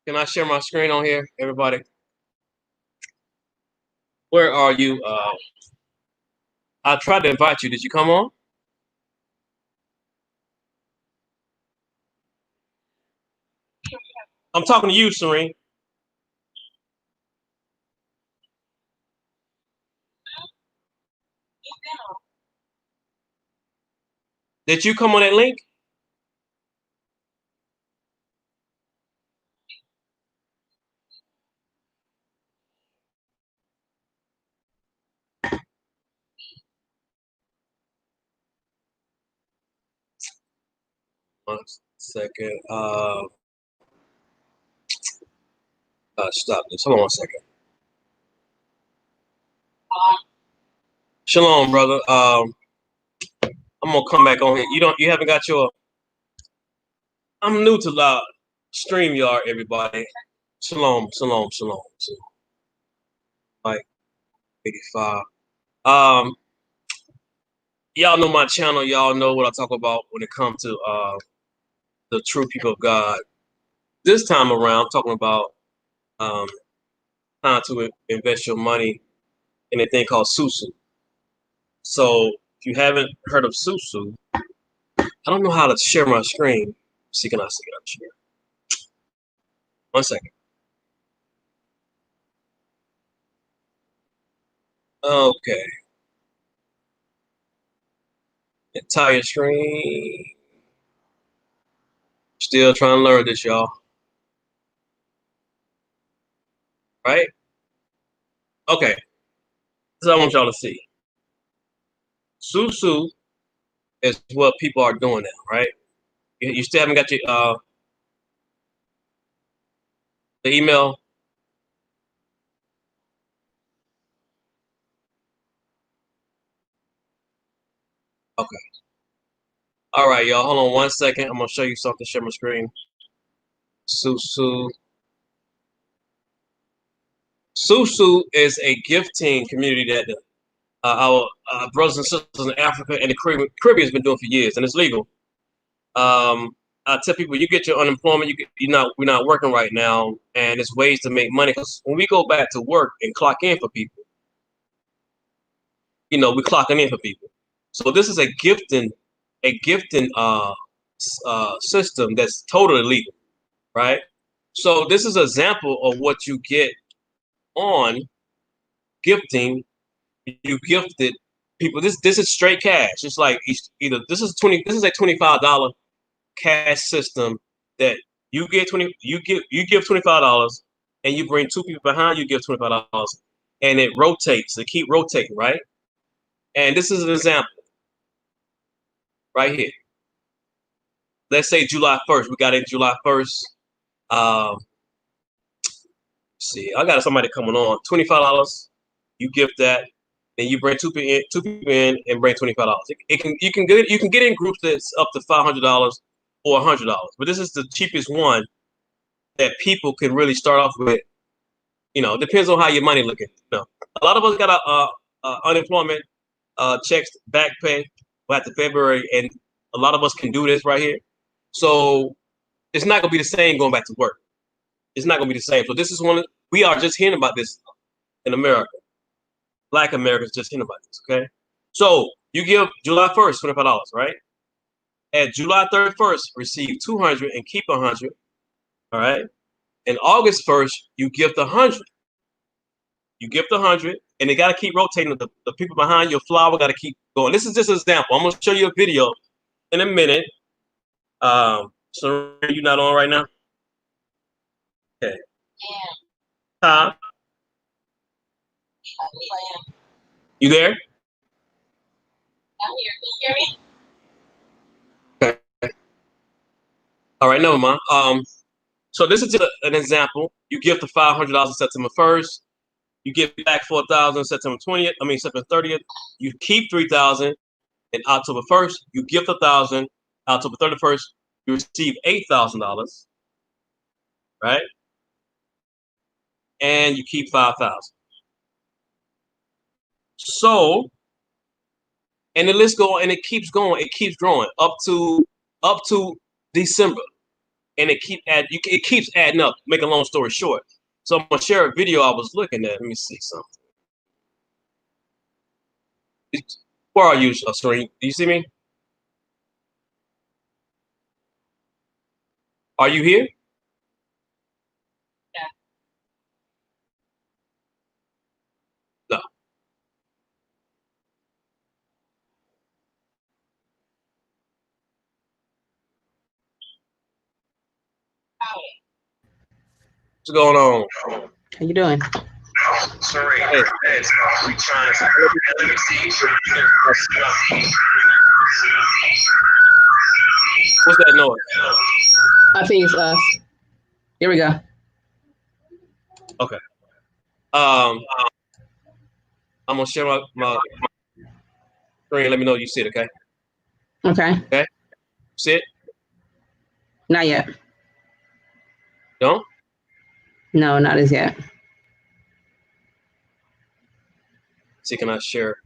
Can I share my screen on here, everybody? Where are you? I tried to invite you. Did you come on? I'm talking to you, Serene. Did you come on that link? One second. Stop this. Hold on 1 second. Shalom, brother. I'm gonna come back on here. You haven't got your. I'm new to StreamYard, everybody. Shalom, shalom, shalom. Like 85. Y'all know my channel. Y'all know what I talk about when it comes to the true people of God. This time around, I'm talking about how to invest your money in a thing called Susu. So if you haven't heard of Susu, I don't know how to share my screen. Can I share? 1 second. Okay. Entire screen. Still trying to learn this, y'all. Right? Okay. So I want y'all to see. Susu is what people are doing now, right? You still haven't got your the email. Okay. All right, y'all. Hold on 1 second. I'm gonna show you something. Share my screen. Susu. Susu is a gifting community that our brothers and sisters in Africa and the Caribbean has been doing for years, and it's legal. I tell people, you get your unemployment, we're not working right now, and it's ways to make money. Because when we go back to work and clock in for people, we're clocking in for people. So this is a gifting system that's totally legal, right? So this is an example of what you get on gifting. You gifted people. This is straight cash. It's like either this is a $25 cash system that you give $25 and you bring two people behind you give $25 and it rotates. It keep rotating, right? And this is an example right here. Let's say July 1st. We got it July 1st. See, I got somebody coming on. $25. You gift that, then you bring two people in and bring $25. You can get in groups that's up to $500 or $100. But this is the cheapest one that people can really start off with. It depends on how your money looking. A lot of us got unemployment checks, back pay after February, and a lot of us can do this right here. So it's not gonna be the same going back to work. It's not gonna be the same. So this is we are just hearing about this in America. Black Americans just hearing about this. Okay, so you give July 1st $25, right? At July 31st, receive 200 and keep 100. All right. And August 1st, you gift 100. You gift 100, and they got to keep rotating. The people behind your flower got to keep going. This is just an example. I'm going to show you a video in a minute. So you're not on right now? Okay. Tom? You there? I'm here. Can you hear me? Okay. All right, never mind. So this is just an example. You give the $500 September 1st. You give back 4,000 September 20th. September 30th. You keep 3,000. And October 1st, you gift 1,000. October 31st, you receive $8,000, right? And you keep 5,000. So, and the list goes, and it keeps going. It keeps growing up to December. and it keeps adding up. Make a long story short, so I'm gonna share a video I was looking at. Let me see something. Where are you, Serene? Do you see me? Are you here? Yeah. No. What's going on? How you doing? Sorry. Hey. Let me see. What's that noise? I think it's us. Here we go. Okay. I'm gonna share my screen. Let me know you see it. Okay. Okay. Okay. See it? Not yet. Don't? No, not as yet. See, can I share?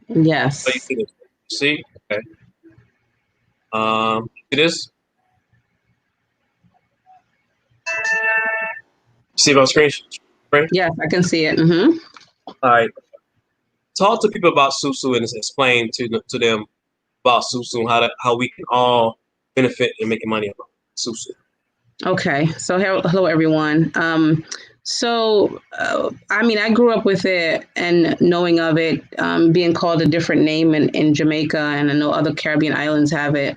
Yes. Oh, you see it? See? Okay. See this? See my screen? Yes, I can see it. Mm-hmm. All right. Talk to people about Susu and explain to them about Susu and how we can all benefit in making money about Susu. Okay. So hello everyone. I grew up with it and knowing of it, being called a different name in Jamaica, and I know other Caribbean islands have it.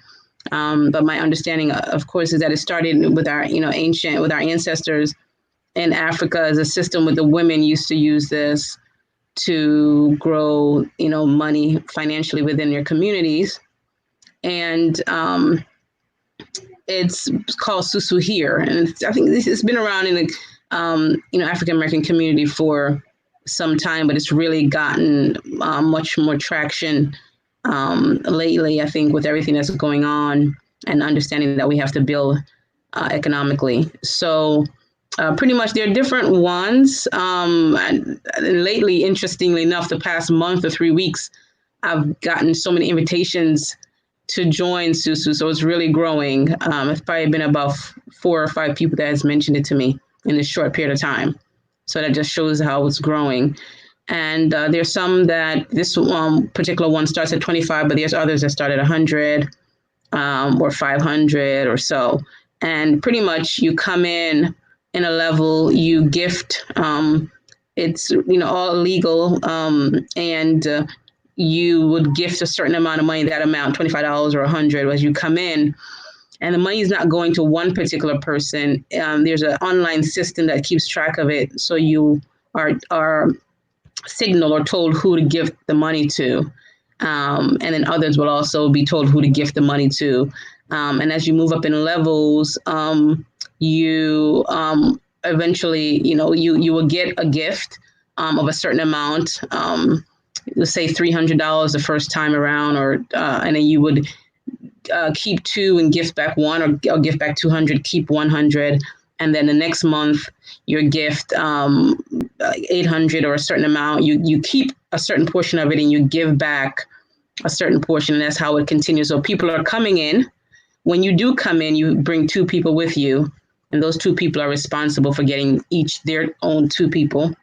But my understanding, of course, is that it started with our ancestors in Africa as a system where the women used to use this to grow, money financially within their communities. And it's called Susu here. And I think this has been around in the, African American community for some time, but it's really gotten much more traction lately, I think, with everything that's going on and understanding that we have to build economically. So pretty much there are different ones. And lately, interestingly enough, the past month or 3 weeks, I've gotten so many invitations to join Susu. So it's really growing. It's probably been about 4 or 5 people that has mentioned it to me in a short period of time. So that just shows how it's growing. And there's some that this particular one starts at 25, but there's others that start at 100 or 500 or so. And pretty much you come in a level, you gift. It's all legal, and you would gift a certain amount of money. That amount, $25 or 100, as you come in. And the money is not going to one particular person. There's an online system that keeps track of it, so you are signaled or told who to give the money to. And then others will also be told who to gift the money to. And as you move up in levels, you eventually, you will get a gift of a certain amount. Let's say $300 the first time around, and then you would keep 2 and gift back 1, or gift back 200, keep 100. And then the next month, your gift 800 or a certain amount. You keep a certain portion of it and you give back a certain portion, and that's how it continues. So people are coming in. When you do come in, you bring 2 people with you, and those 2 people are responsible for getting each their own 2 people.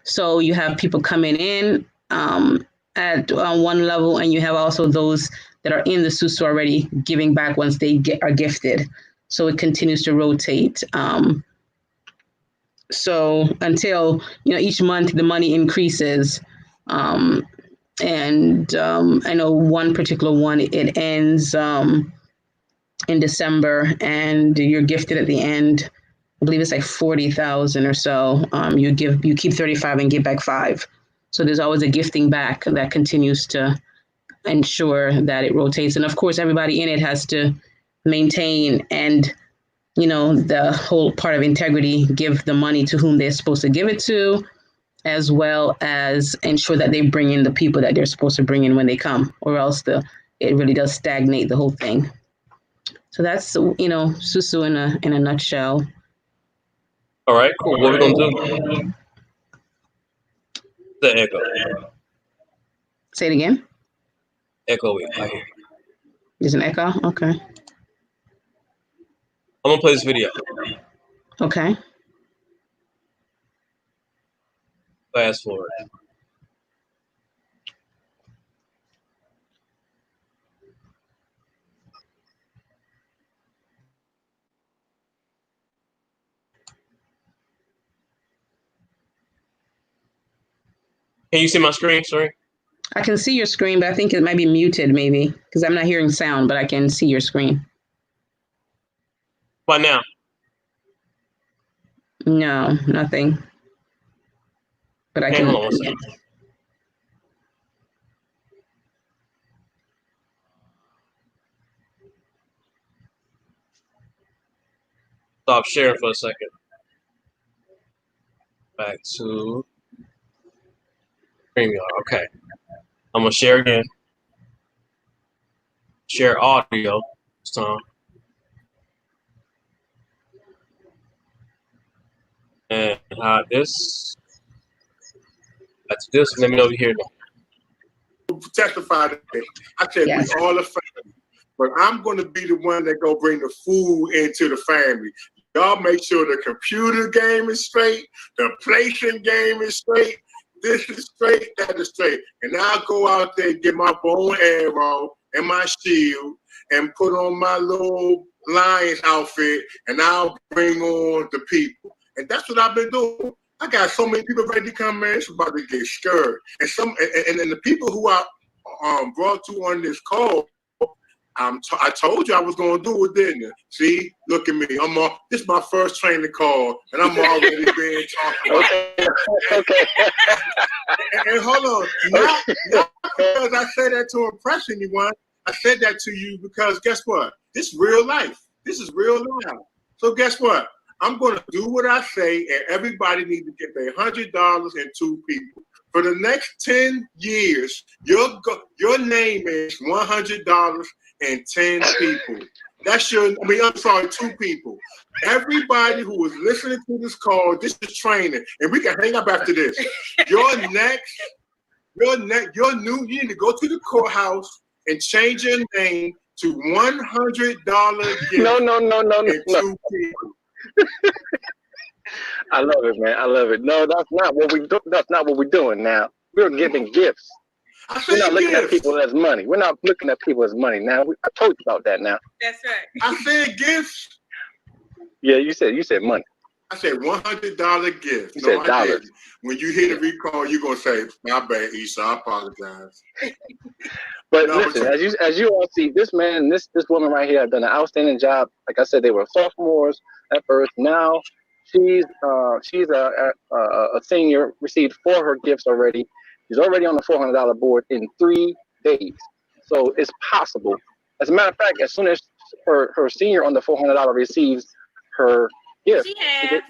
So you have people coming in at one level, and you have also those that are in the Susu already giving back once they are gifted. So it continues to rotate. So until each month the money increases, and I know one particular one, it ends in December, and you're gifted at the end. I believe it's like 40,000 or so. You keep 35 and give back 5. So there's always a gifting back that continues to ensure that it rotates. And of course, everybody in it has to maintain and the whole part of integrity, give the money to whom they're supposed to give it to, as well as ensure that they bring in the people that they're supposed to bring in when they come, or else it really does stagnate the whole thing. So that's Susu in a nutshell. All right, cool. What we're gonna do? The echo. Say it again. Echo it. I hear you. There's an echo? Okay. I'm gonna play this video. Okay. Fast forward. Can you see my screen? Sorry. I can see your screen, but I think it might be muted maybe because I'm not hearing sound, but I can see your screen. What now? No, nothing. But I Hey, can. hold on one second. Stop sharing for a second. Back to StreamYard. Okay. I'm gonna share again. Share audio this time. And hide this. That's this. Let me know if you hear that. Testify today. I said Yes. we all a family, but I'm going to be the one that go bring the food into the family. Y'all make sure the computer game is straight, the PlayStation game is straight, this is straight, that is straight, and I'll go out there and get my bow and arrow and my shield and put on my little Lions outfit, and I'll bring on the people. And that's what I've been doing. I got so many people ready to come in, it's about to get scared. And then the people who I brought to on this call, I told you I was going to do it, didn't you? See, look at me. This is my first training call, and I'm already being talked about. Okay. And hold on, not because I said that to impress anyone. I said that to you because guess what? This is real life. This is real life. So guess what? I'm going to do what I say, and everybody needs to get their $100 and 2 people. For the next 10 years, your name is $100 and 10 people. That's I'm sorry, 2 people. Everybody who is listening to this call, this is training, and we can hang up after this. You need to go to the courthouse and change your name to $100 gift. No. And 2 people. I love it, man. I love it. No, that's not what we do. That's not what we're doing now. We're giving gifts. We're not looking at people as money. We're not looking at people as money now. I told you about that now. That's right. I said gifts. Yeah, you said money. I said $100 gift. You said dollars. Didn't. When you hear the recall, you're gonna say, "My bad, Issa. I apologize." But listen, as you all see, this man, this woman right here have done an outstanding job. Like I said, they were sophomores at first. Now she's a senior, received 4 of her gifts already. She's already on the $400 board in 3 days. So it's possible. As a matter of fact, as soon as her senior on the $400 receives her gift, She has.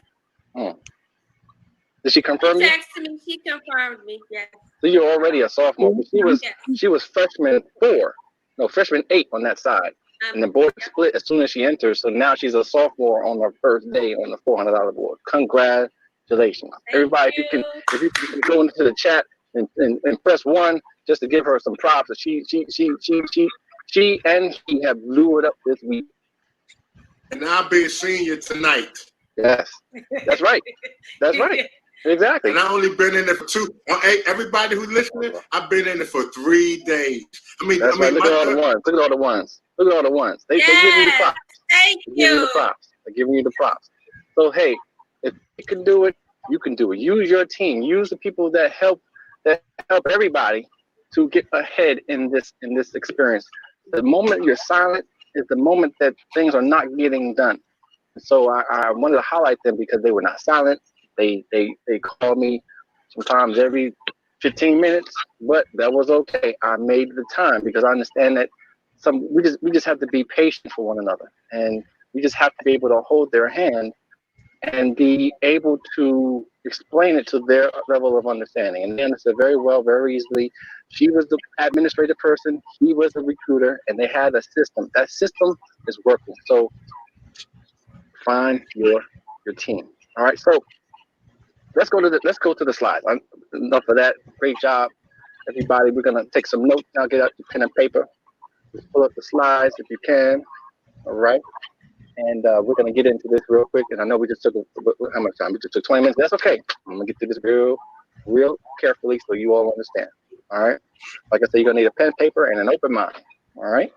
Did she confirm She you? texted me. She confirmed me. Yes. So you're already a sophomore. She was freshman 8 on that side. And the board split as soon as she enters. So now she's a sophomore on her first day on the $400 board. Congratulations. Everybody, if you can go into the chat and press 1 just to give her some props. She and he have blew it up this week. And I'll be a senior tonight. Yes, that's right. That's right. Exactly. And I only been in there for 2. Hey, everybody who's listening, I've been in there for 3 days. Right. Look at all the ones. Look at all the ones. Look at all the ones. They give you the props. Thank you. They're giving you the props. So hey, if you can do it, you can do it. Use your team. Use the people that help everybody to get ahead in this experience. The moment you're silent is the moment that things are not getting done. So I wanted to highlight them because they were not silent. They called me sometimes every 15 minutes, but that was okay. I made the time because I understand that we just have to be patient for one another, and we just have to be able to hold their hand and be able to explain it to their level of understanding. And they understood very well, very easily. She was the administrative person, he was the recruiter, and they had a system. That system is working. So find your team. All right. So let's go to the slides. enough of that. Great job, everybody. We're gonna take some notes now. Get out your pen and paper. Just pull up the slides if you can. All right. And we're gonna get into this real quick. And I know we just took how much time? We just took 20 minutes. That's okay. I'm gonna get through this real carefully so you all understand. All right. Like I said, you're gonna need a pen, paper, and an open mind. All right.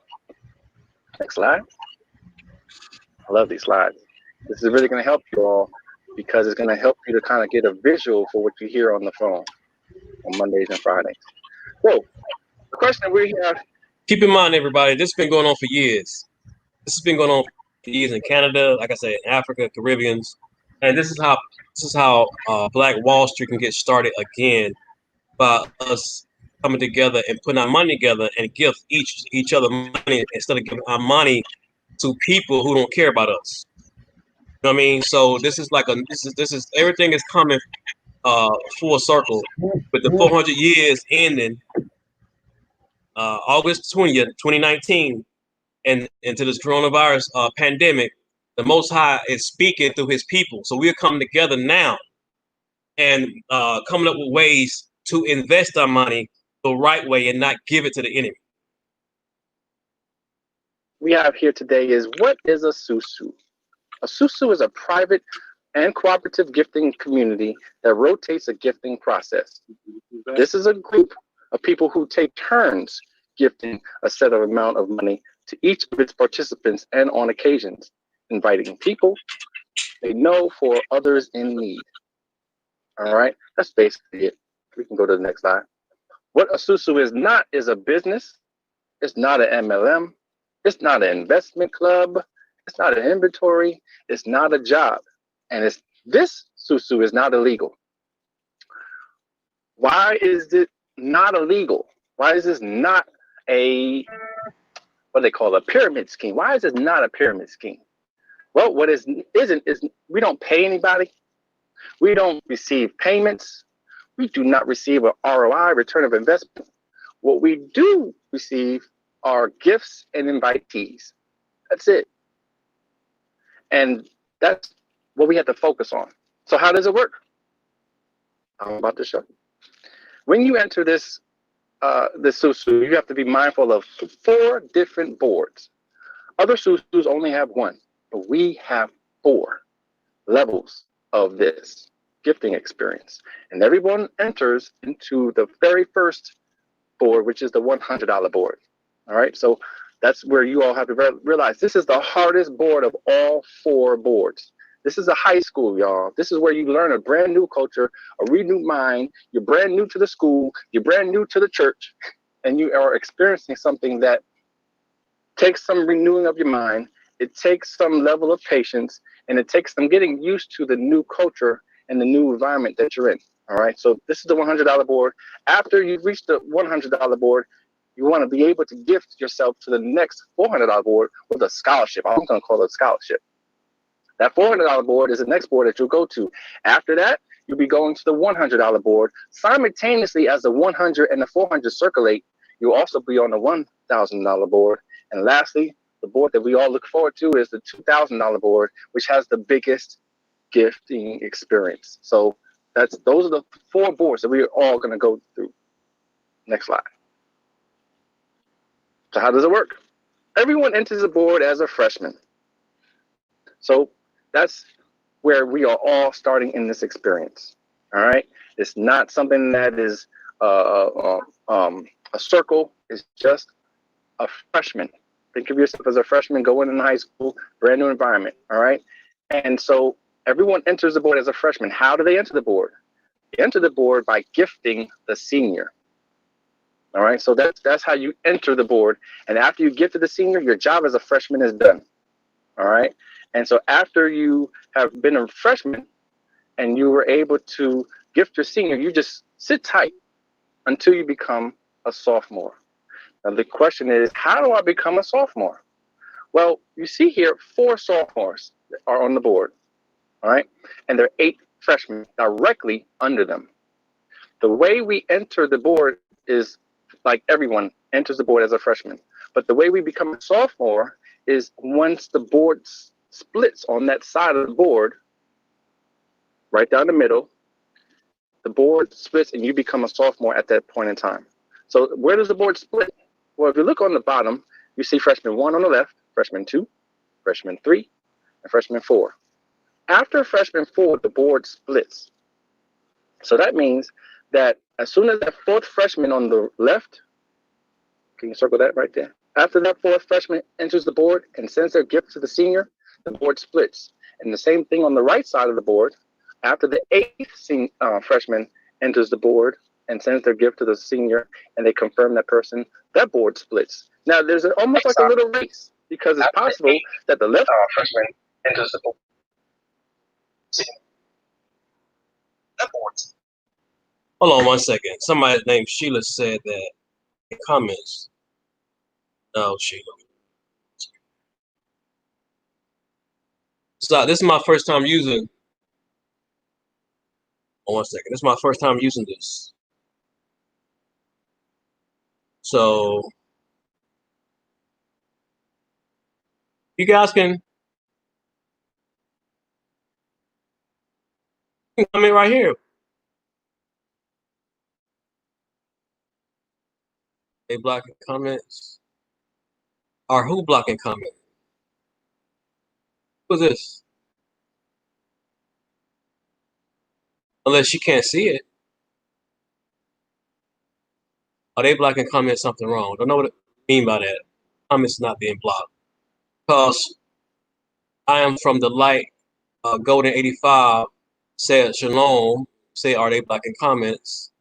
Next slide. I love these slides. This is really gonna help you all because it's gonna help you to kind of get a visual for what you hear on the phone on Mondays and Fridays. So the question we have. Keep in mind, everybody, this has been going on for years. This has been going on for years in Canada, like I said, in Africa, Caribbeans, and this is how Black Wall Street can get started again by us coming together and putting our money together and give each other money instead of giving our money to people who don't care about us. You know what I mean? So this is like this is everything is coming full circle with the 400 years ending. August 20th, 2019, and into this coronavirus pandemic, the Most High is speaking through his people. So we're coming together now and coming up with ways to invest our money the right way and not give it to the enemy. We have here today is, what is a SUSU? A SUSU is a private and cooperative gifting community that rotates a gifting process. This is a group of people who take turns gifting a set of amount of money to each of its participants and on occasions, inviting people they know for others in need. All right, that's basically it. We can go to the next slide. What a SUSU is not is a business. It's not an MLM. It's not an investment club. It's not an inventory. It's not a job. And this SUSU is not illegal. Why is it not illegal? Why is this not a, what they call a pyramid scheme? Why is this not a pyramid scheme? Well, what isn't is we don't pay anybody. We don't receive payments. We do not receive an ROI, return of investment. What we do receive are gifts and invitees. That's it. And that's what we have to focus on. So how does it work? I'm about to show you. When you enter this SUSU, you have to be mindful of 4 different boards. Other SUSUs only have 1, but we have 4 levels of this gifting experience. And everyone enters into the very first board, which is the $100 board. All right, so that's where you all have to realize this is the hardest board of all 4 boards. This is a high school, y'all. This is where you learn a brand new culture, a renewed mind. You're brand new to the school. You're brand new to the church. And you are experiencing something that takes some renewing of your mind. It takes some level of patience. And it takes some getting used to the new culture and the new environment that you're in. All right. So this is the $100 board. After you've reached the $100 board, you want to be able to gift yourself to the next $400 board with a scholarship. I'm going to call it a scholarship. That $400 board is the next board that you'll go to. After that, you'll be going to the $100 board. Simultaneously, as the 100 and the 400 circulate, you'll also be on the $1,000 board. And lastly, the board that we all look forward to is the $2,000 board, which has the biggest gifting experience. So those are the 4 boards that we're all going to go through. Next slide. So how does it work? Everyone enters the board as a freshman. So that's where we are all starting in this experience. All right. It's not something that is a circle. It's just a freshman. Think of yourself as a freshman going in high school, brand new environment. All right. And so everyone enters the board as a freshman. How do they enter the board? They enter the board by gifting the senior. All right. So that's how you enter the board. And after you gift to the senior, your job as a freshman is done. All right. And so after you have been a freshman and you were able to gift your senior, you just sit tight until you become a sophomore. Now, the question is, how do I become a sophomore? Well, you see here, 4 sophomores are on the board. All right. And there are 8 freshmen directly under them. The way we enter the board is like everyone enters the board as a freshman. But the way we become a sophomore is once the board splits on that side of the board, right down the middle, the board splits and you become a sophomore at that point in time. So where does the board split? Well, if you look on the bottom, you see freshman 1 on the left, freshman 2, freshman 3, and freshman 4. After freshman 4, the board splits. So that means that as soon as that fourth freshman on the left, can you circle that right there? After that fourth freshman enters the board and sends their gift to the senior, the board splits. And the same thing on the right side of the board. After the eighth freshman enters the board and sends their gift to the senior and they confirm that person, that board splits. Now, there's almost like a little race because it's possible that the left freshman enters the board. That board. Hold on 1 second. Somebody named Sheila said that in comments. No, Sheila. So this is my first time using. Hold on 1 second. This is my first time using this. So you guys can comment right here. They blocking comments. Or who blocking comments? Who's this? Unless you can't see it. Are they blocking comments? Something wrong. Don't know what I mean by that. Comments not being blocked. Because I am from the light. Golden 85 said Shalom. Say, are they blocking comments?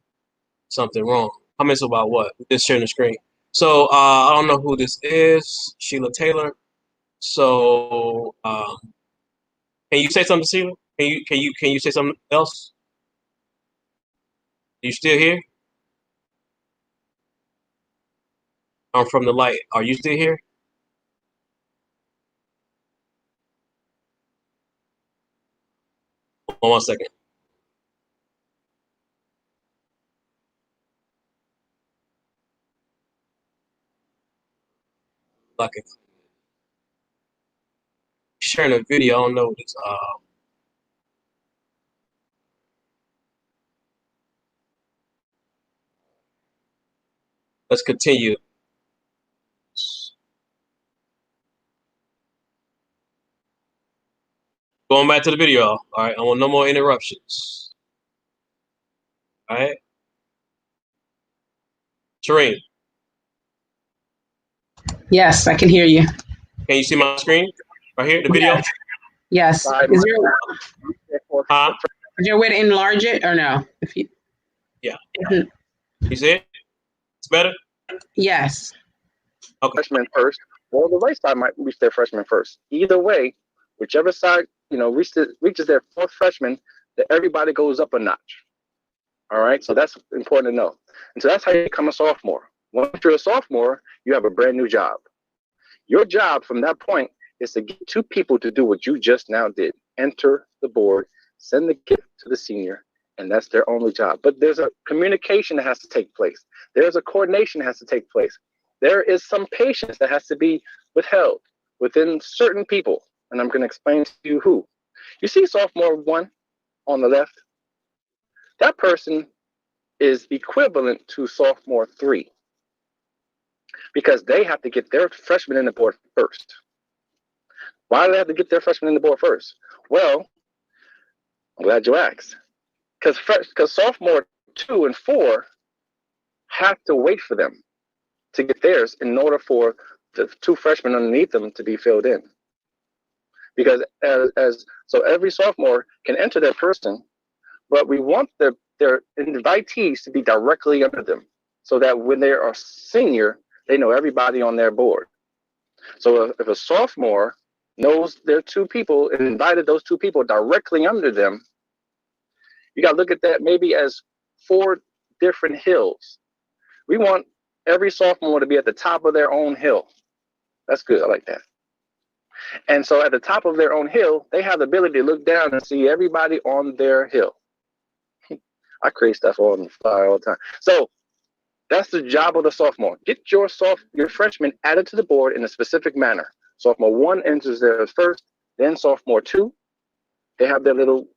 Something wrong. Comments about what? Just sharing the screen. So I don't know who this is. Sheila Taylor. So can you say something, Sheila? Can you say something else? You still here? I'm from the light. Are you still here? Hold on 1 second. Blocking. Sharing a video. I don't know what this. Let's continue. Going back to the video. All right, I want no more interruptions. All right, Shereen. Yes, I can hear you. Can you see my screen right here? The video. Yes. Is there a way to enlarge it or no? If you. Yeah. Mhm. You see it? It's better. Yes. Okay. Freshman first. Well, the right side might reach their freshman first. Either way, whichever side reaches their fourth freshman, that everybody goes up a notch. All right, so that's important to know. And so that's how you become a sophomore. Once you're a sophomore, you have a brand new job. Your job from that point is to get two people to do what you just now did: enter the board, send the gift to the senior, and that's their only job. But there's a communication that has to take place. There's a coordination that has to take place. There is some patience that has to be withheld within certain people. And I'm going to explain to you who. You see sophomore 1 on the left? That person is equivalent to sophomore 3 because they have to get their freshman in the board first. Why do they have to get their freshman in the board first? Well, I'm glad you asked. Because sophomore 2 and 4 have to wait for them to get theirs in order for the 2 freshmen underneath them to be filled in. Because so every sophomore can enter their person, but we want their invitees to be directly under them so that when they are senior, they know everybody on their board. So if a sophomore knows their 2 people and invited those 2 people directly under them, you got to look at that maybe as 4 different hills. We want every sophomore to be at the top of their own hill. That's good. I like that. And so at the top of their own hill, they have the ability to look down and see everybody on their hill. I create stuff on the fly all the time. So that's the job of the sophomore. Get your freshman added to the board in a specific manner. Sophomore 1 enters theirs first, then sophomore 2. They have their little,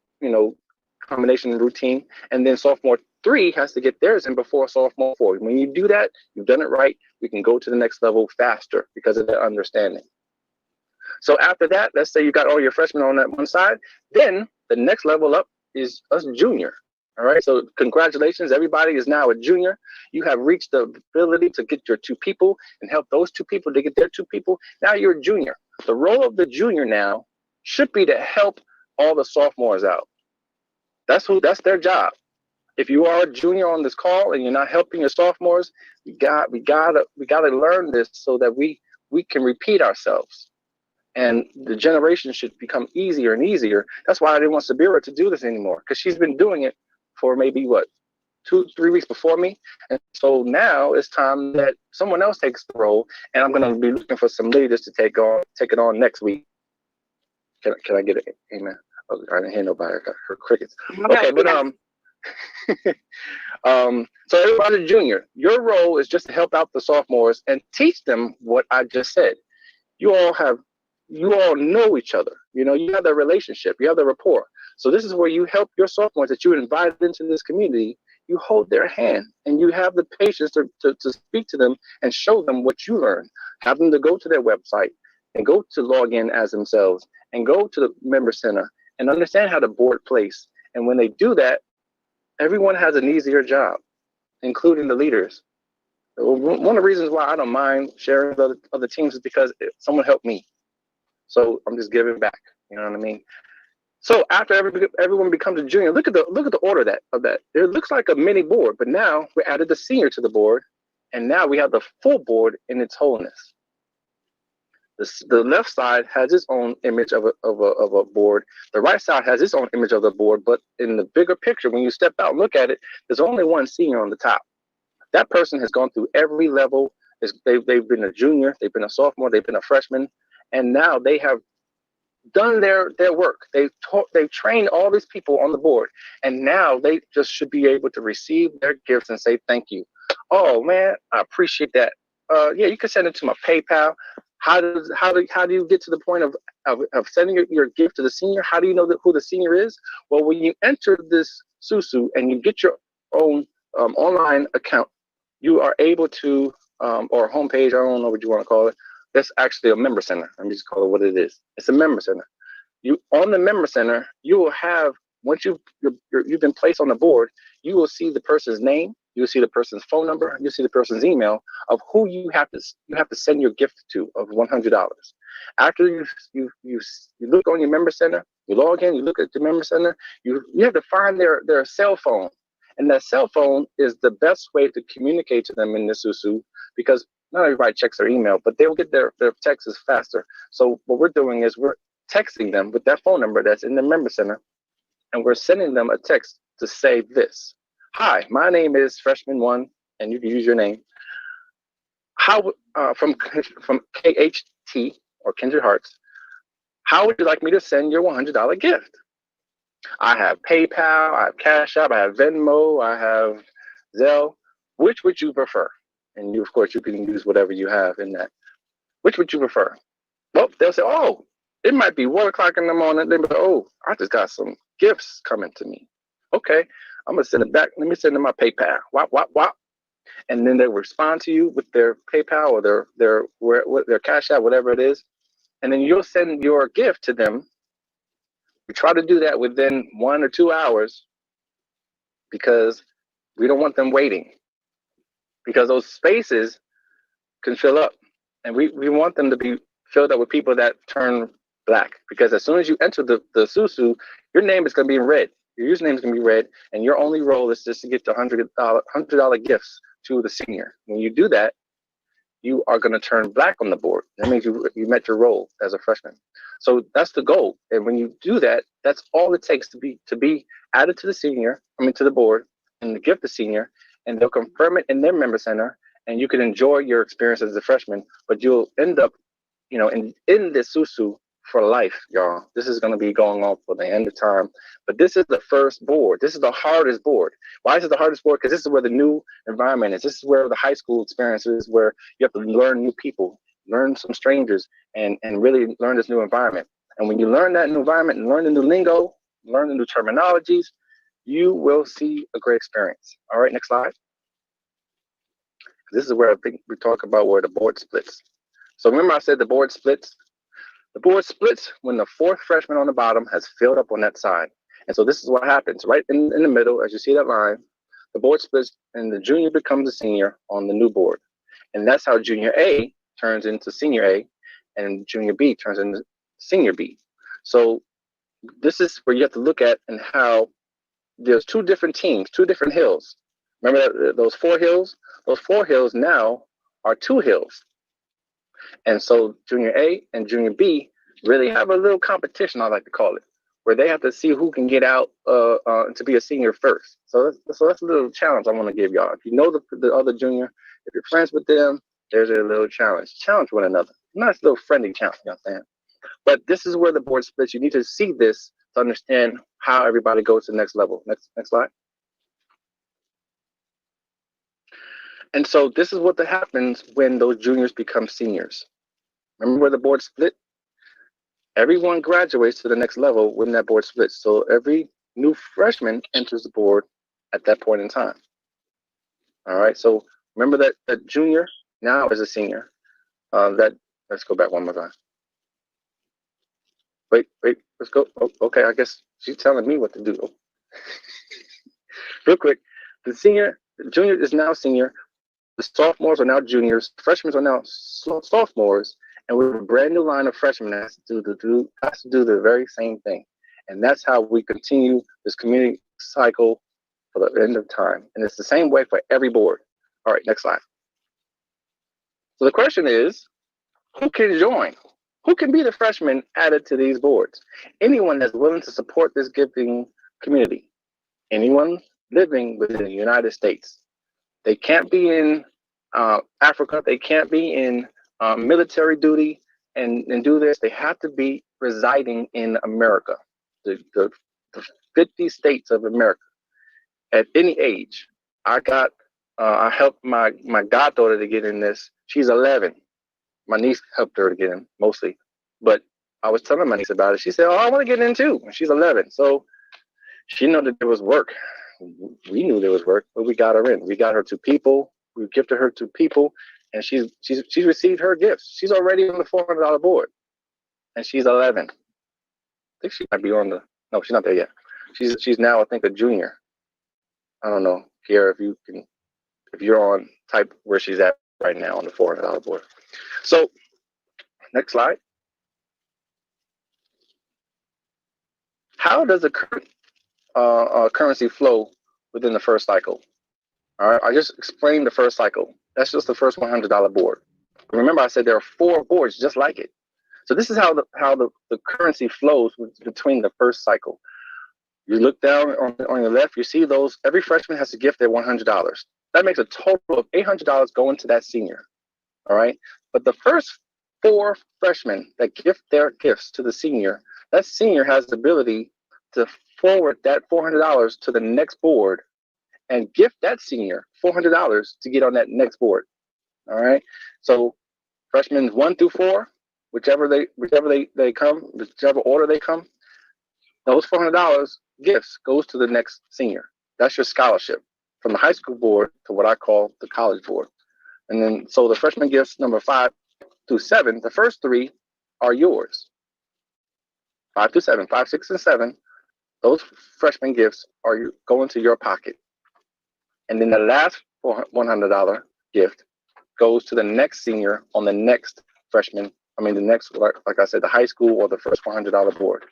combination routine, and then sophomore 3 has to get theirs in before sophomore 4. When you do that, you've done it right. We can go to the next level faster because of that understanding. So after that, let's say you got all your freshmen on that one side, then the next level up is a junior. All right, so congratulations, everybody is now a junior. You have reached the ability to get your 2 people and help those 2 people to get their 2 people. Now you're a junior. The role of the junior now should be to help all the sophomores out. That's their job. If you are a junior on this call and you're not helping your sophomores, we gotta learn this so that we can repeat ourselves. And the generation should become easier and easier. That's why I didn't want Sabira to do this anymore, because she's been doing it for maybe 2-3 weeks before me. And so now it's time that someone else takes the role, and I'm gonna be looking for some leaders to take it on next week. Can I get it? Amen. Oh, I didn't hear nobody. I got her crickets. Okay, but so everybody's junior. Your role is just to help out the sophomores and teach them what I just said. You all know each other. You have that relationship. You have the rapport. So this is where you help your sophomores that you invited into this community. You hold their hand and you have the patience to speak to them and show them what you learned. Have them to go to their website and go to log in as themselves and go to the member center and understand how the board plays. And when they do that, everyone has an easier job, including the leaders. One of the reasons why I don't mind sharing with other teams is because someone helped me. So I'm just giving back. You know what I mean? So after everyone becomes a junior, look at the order of that. It looks like a mini board, but now we added the senior to the board, and now we have the full board in its wholeness. The left side has its own image of a board. The right side has its own image of the board, but in the bigger picture, when you step out and look at it, there's only one senior on the top. That person has gone through every level. They've been a junior, they've been a sophomore, they've been a freshman, and now they have done their work. They've trained all these people on the board, and now they just should be able to receive their gifts and say thank you. Oh man, I appreciate that. Yeah, you can send it to my PayPal. How do you get to the point of sending your gift to the senior? How do you know who the senior is? Well, when you enter this SUSU and you get your own online account, you are able to or homepage, I don't know what you want to call it. That's actually a member center. Let me just call it what it is. It's a member center. On the member center, you will have, once you've been placed on the board, you will see the person's name, you'll see the person's phone number, you'll see the person's email of who you have to send your gift to of $100. After you look on your member center, you log in, you look at the member center, you have to find their cell phone. And that cell phone is the best way to communicate to them in the SUSU, because not everybody checks their email, but they will get their texts faster. So what we're doing is we're texting them with that phone number that's in the member center, and we're sending them a text to say this: "Hi, my name is Freshman 1," and you can use your name. How from KHT or Kindred Hearts, how would you like me to send your $100 gift? I have PayPal, I have Cash App, I have Venmo, I have Zelle. Which would you prefer? And you, of course, you can use whatever you have in that. Which would you prefer? Well, they'll say, oh, it might be 1 o'clock in the morning. They'll be like, oh, I just got some gifts coming to me. Okay, I'm going to send it back. Let me send them my PayPal. Wop, wop, wop. And then they respond to you with their PayPal or their Cash App, whatever it is. And then you'll send your gift to them. We try to do that within 1 or 2 hours because we don't want them waiting. Because those spaces can fill up. And we want them to be filled up with people that turn black. Because as soon as you enter the SUSU, your name is going to be in red. Your username is going to be red. And your only role is just to get the $100 gifts to the senior. When you do that, you are going to turn black on the board. That means you met your role as a freshman. So that's the goal. And when you do that, that's all it takes to be added to the board and to gift the senior. And they'll confirm it in their member center, and you can enjoy your experience as a freshman, but you'll end up, in this SUSU for life, y'all. This is going to be going on for the end of time, but this is the first board. This is the hardest board. Why is it the hardest board? Because this is where the new environment is. This is where the high school experience is, where you have to learn new people, learn some strangers, and really learn this new environment. And when you learn that new environment and learn the new lingo, learn the new terminologies, you will see a great experience. All right, next slide. This is where I think we talk about where the board splits. So remember I said the board splits? The board splits when the fourth freshman on the bottom has filled up on that side. And so this is what happens. Right in the middle, as you see that line, the board splits and the junior becomes a senior on the new board. And that's how junior A turns into senior A and junior B turns into senior B. So this is where you have to look at and how there's two different teams, two different hills. Remember those 4 hills? Those 4 hills now are 2 hills. And so junior A and junior B really have a little competition, I like to call it, where they have to see who can get out to be a senior first. So that's a little challenge I want to give y'all. If you know the other junior, if you're friends with them, there's a little challenge. Challenge one another. Nice little friendly challenge, you know what I'm saying? But this is where the board splits. You need to see this to understand how everybody goes to the next level. Next slide. And so this is what happens when those juniors become seniors. Remember where the board split? Everyone graduates to the next level when that board splits. So every new freshman enters the board at that point in time. All right, so remember that the junior now is a senior. Let's go back one more time. Wait, let's go. Oh, okay, I guess she's telling me what to do. Real quick, the junior is now senior. The sophomores are now juniors. Freshmen are now sophomores. And we have a brand new line of freshmen that has to do the very same thing. And that's how we continue this community cycle for the end of time. And it's the same way for every board. All right, next slide. So the question is, who can join? Who can be the freshman added to these boards? Anyone that's willing to support this giving community. Anyone living within the United States. They can't be in Africa. They can't be in military duty and do this. They have to be residing in America, the 50 states of America. At any age, I helped my goddaughter to get in this. She's 11. My niece helped her to get in mostly, but I was telling my niece about it. She said, "Oh, I want to get in too." And she's 11, so she knew that there was work. We knew there was work, but we got her in. We got her to people. We gifted her to people, and she's received her gifts. She's already on the $400 board, and she's 11. I think she might be on the. No, she's not there yet. She's now, I think, a junior. I don't know, Kiara, if you're on type where she's at right now on the $400 board. So, next slide. How does the currency flow within the first cycle? All right, I just explained the first cycle. That's just the first $100 board. Remember, I said there are 4 boards just like it. So this is how the currency flows between the first cycle. You look down on your left, you see those. Every freshman has to gift their $100. That makes a total of $800 going to that senior. All right, but the first 4 freshmen that gift their gifts to the senior, that senior has the ability to forward that $400 to the next board and gift that senior $400 to get on that next board. All right. So freshmen 1 through 4, whichever they come, whichever order they come, those $400 gifts goes to the next senior. That's your scholarship from the high school board to what I call the college board. And then so the freshman gifts number 5 through 7, the first 3 are yours. 5 through 7, 5, 6, and 7. Those freshman gifts are going to your pocket. And then the last $100 gift goes to the next senior on the next freshman. The next, like I said, the high school or the first $100 board.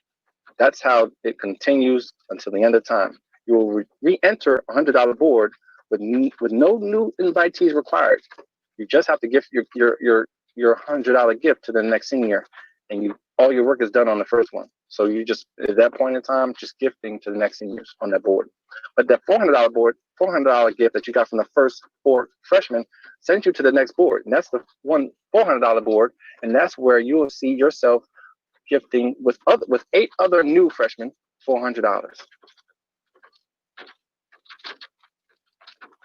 That's how it continues until the end of time. You will re-enter a $100 board with no new invitees required. You just have to gift your $100 gift to the next senior, and all your work is done on the first one. So you just, at that point in time, just gifting to the next seniors on that board. But that $400 gift that you got from the first 4 freshmen sends you to the next board. And that's the $400 board. And that's where you will see yourself gifting with 8 other new freshmen $400.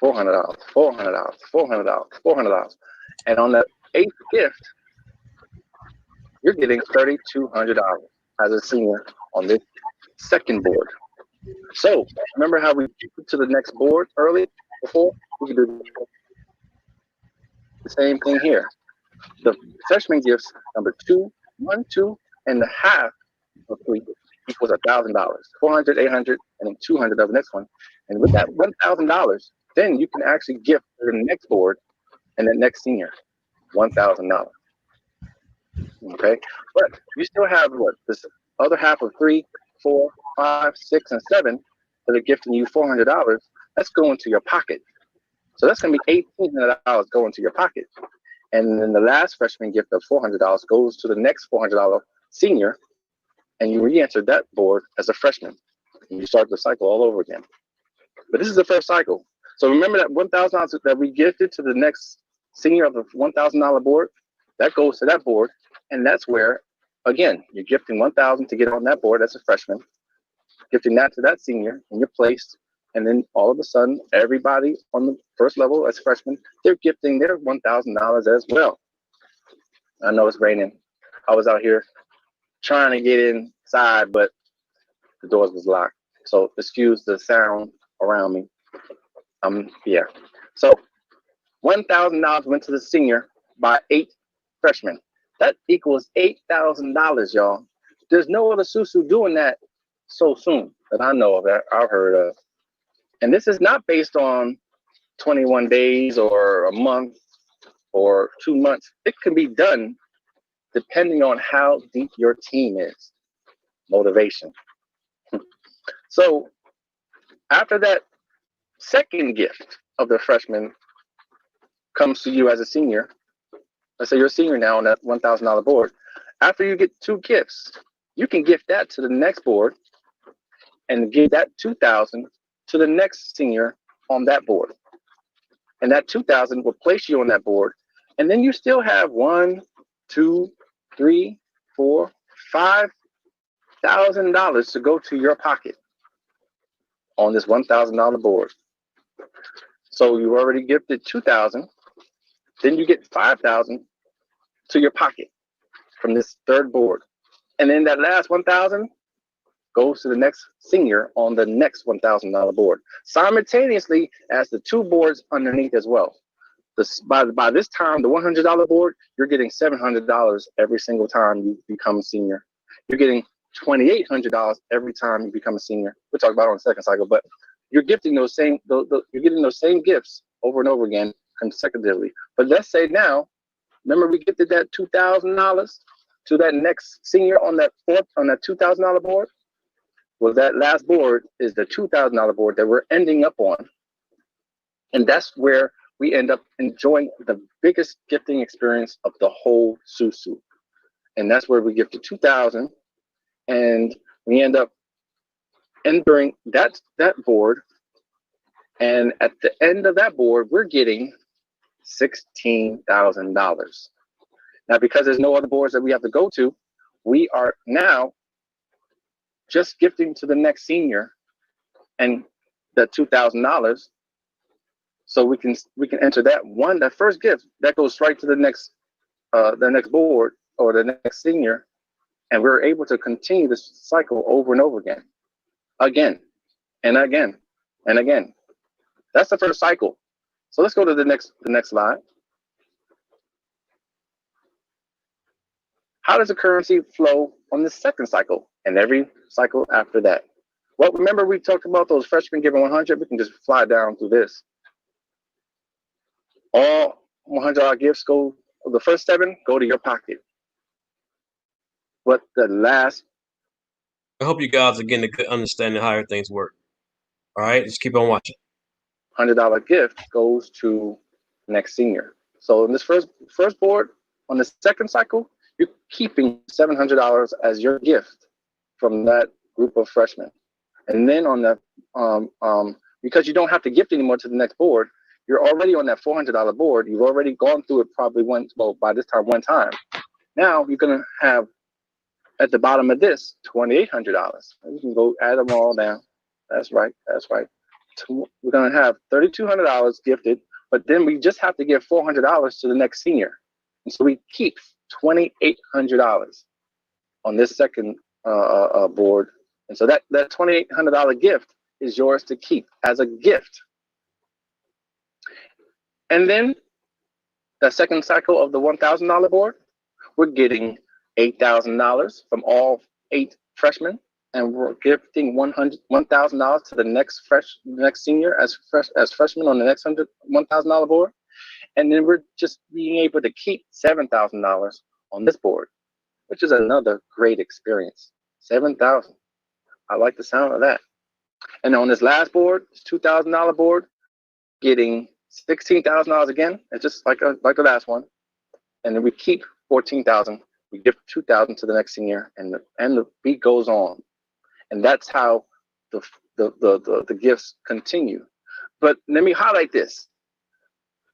$400. And on that 8th gift, you're getting $3,200 as a senior on this second board. So remember how we get to the next board early before? We can do the same thing here. The freshman gifts number 2, 1, 2.5 of 3 equals $1,000. 400, 800, and then 200 of the next one. And with that $1,000, then you can actually gift to the next board and the next senior $1,000. Okay, but you still have what this other half of 3, 4, 5, 6, and 7 that are gifting you $400. That's going to your pocket. So that's going to be $1,800 going to your pocket. And then the last freshman gift of $400 goes to the next $400 senior, and you re-enter that board as a freshman. And you start the cycle all over again. But this is the first cycle. So remember that $1,000 that we gifted to the next senior of the $1,000 board, that goes to that board. And that's where, again, you're gifting $1,000 to get on that board as a freshman, gifting that to that senior, and you're placed. And then all of a sudden, everybody on the first level as freshmen, they're gifting their $1,000 as well. I know it's raining. I was out here trying to get inside, but the doors was locked. So excuse the sound around me. Yeah. So $1,000 went to the senior by 8 freshmen. That equals $8,000, y'all. There's no other Susu doing that so soon that I know of, that I've heard of. And this is not based on 21 days or a month or 2 months. It can be done depending on how deep your team is. Motivation. So after that second gift of the freshman comes to you as a senior, let's say you're a senior now on that $1,000 board. After you get 2 gifts, you can gift that to the next board and give that $2,000 to the next senior on that board. And that $2,000 will place you on that board. And then you still have $1, 2, 3, 4, $5,000 to go to your pocket on this $1,000 board. So you already gifted $2,000. Then you get $5,000 to your pocket from this third board. And then that last $1,000 goes to the next senior on the next $1,000 board, simultaneously as the 2 boards underneath as well. By this time, the $100 board, you're getting $700 every single time you become a senior. You're getting $2,800 every time you become a senior. We'll talk about it on the second cycle, but you're gifting those same you're getting those same gifts over and over again consecutively. But let's say now, remember we gifted that $2,000 to that next senior on that $2,000 board. Well, that last board is the $2,000 board that we're ending up on, and that's where we end up enjoying the biggest gifting experience of the whole Susu. And that's where we gifted $2,000, and we end up entering that board. And at the end of that board, we're getting $16,000. Now, because there's no other boards that we have to go to, we are now just gifting to the next senior and the $2,000. So we can enter that first gift that goes right to the next board or the next senior, and we're able to continue this cycle over and over again and again and again. That's the first cycle. So let's go to the next slide. How does the currency flow on the second cycle and every cycle after that? Well, remember we talked about those freshmen giving 100. We can just fly down through this. All $100 gifts go, the first 7 go to your pocket. But the last, I hope you guys are getting a good understanding of how things work. All right, just keep on watching. $100 gift goes to the next senior. So in this first board, on the second cycle, you're keeping $700 as your gift from that group of freshmen. And then on the, because you don't have to gift anymore to the next board, you're already on that $400 board. You've already gone through it probably by this time one time. Now you're gonna have at the bottom of this $2,800. You can go add them all down. That's right. We're gonna have $3,200 gifted, but then we just have to give $400 to the next senior. And so we keep $2,800 on this second board And so that $2,800 gift is yours to keep as a gift. And then the second cycle of the $1,000 board, we're getting $8,000 from all 8 freshmen, and we're gifting $1,000 to the next senior as freshmen on the next $1,000 board. And then we're just being able to keep $7,000 on this board, which is another great experience. $7,000. I like the sound of that. And on this last board, this $2,000 board, getting $16,000 again. It's just like the last one. And then we keep $14,000. We give $2,000 to the next senior, and the beat goes on. And that's how the gifts continue. But let me highlight this.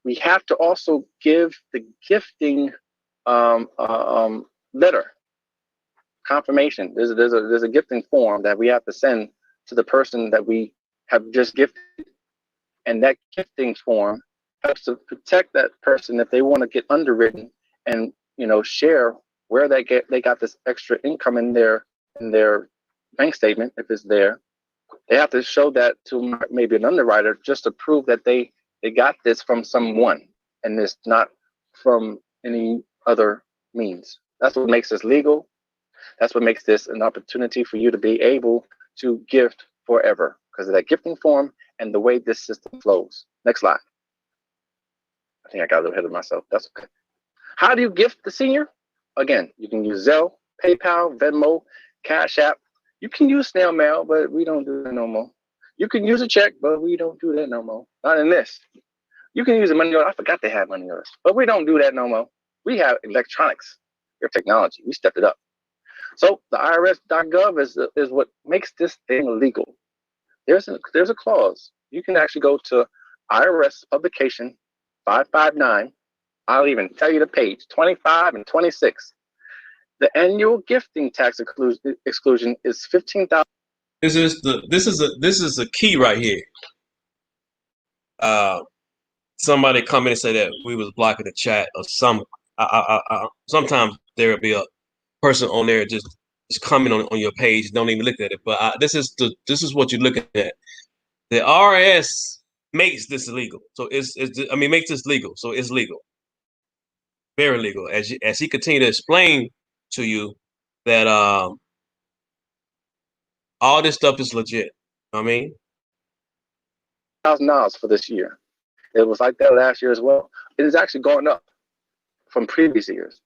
We have to also give the gifting letter confirmation. There's a gifting form that we have to send to the person that we have just gifted, and that gifting form helps to protect that person if they want to get underwritten and share where they got this extra income in their bank statement. If it's there, they have to show that to maybe an underwriter just to prove that they got this from someone and it's not from any other means. That's what makes this legal. That's what makes this an opportunity for you to be able to gift forever, because of that gifting form and the way this system flows. Next slide. I think I got a little ahead of myself. That's okay. How do you gift the senior? Again, you can use Zelle, PayPal, Venmo, Cash App. You can use snail mail, but we don't do that no more. You can use a check, but we don't do that no more. Not in this. You can use a money order. I forgot they had money orders, but we don't do that no more. We have electronics, your technology. We stepped it up. So the IRS.gov is what makes this thing legal. There's a clause. You can actually go to IRS publication 559. I'll even tell you the page, 25 and 26. The annual gifting tax exclusion is $15,000. This is a key right here. Somebody come in and say that we was blocking the chat or some. Sometimes there will be a person on there just comment on your page, don't even look at it. But this is what you're looking at. The IRS makes this illegal, so makes this legal, so it's legal, very legal. As he continue to explain to you that all this stuff is legit. $1,000 for this year. It was like that last year as well. It is actually going up from previous years.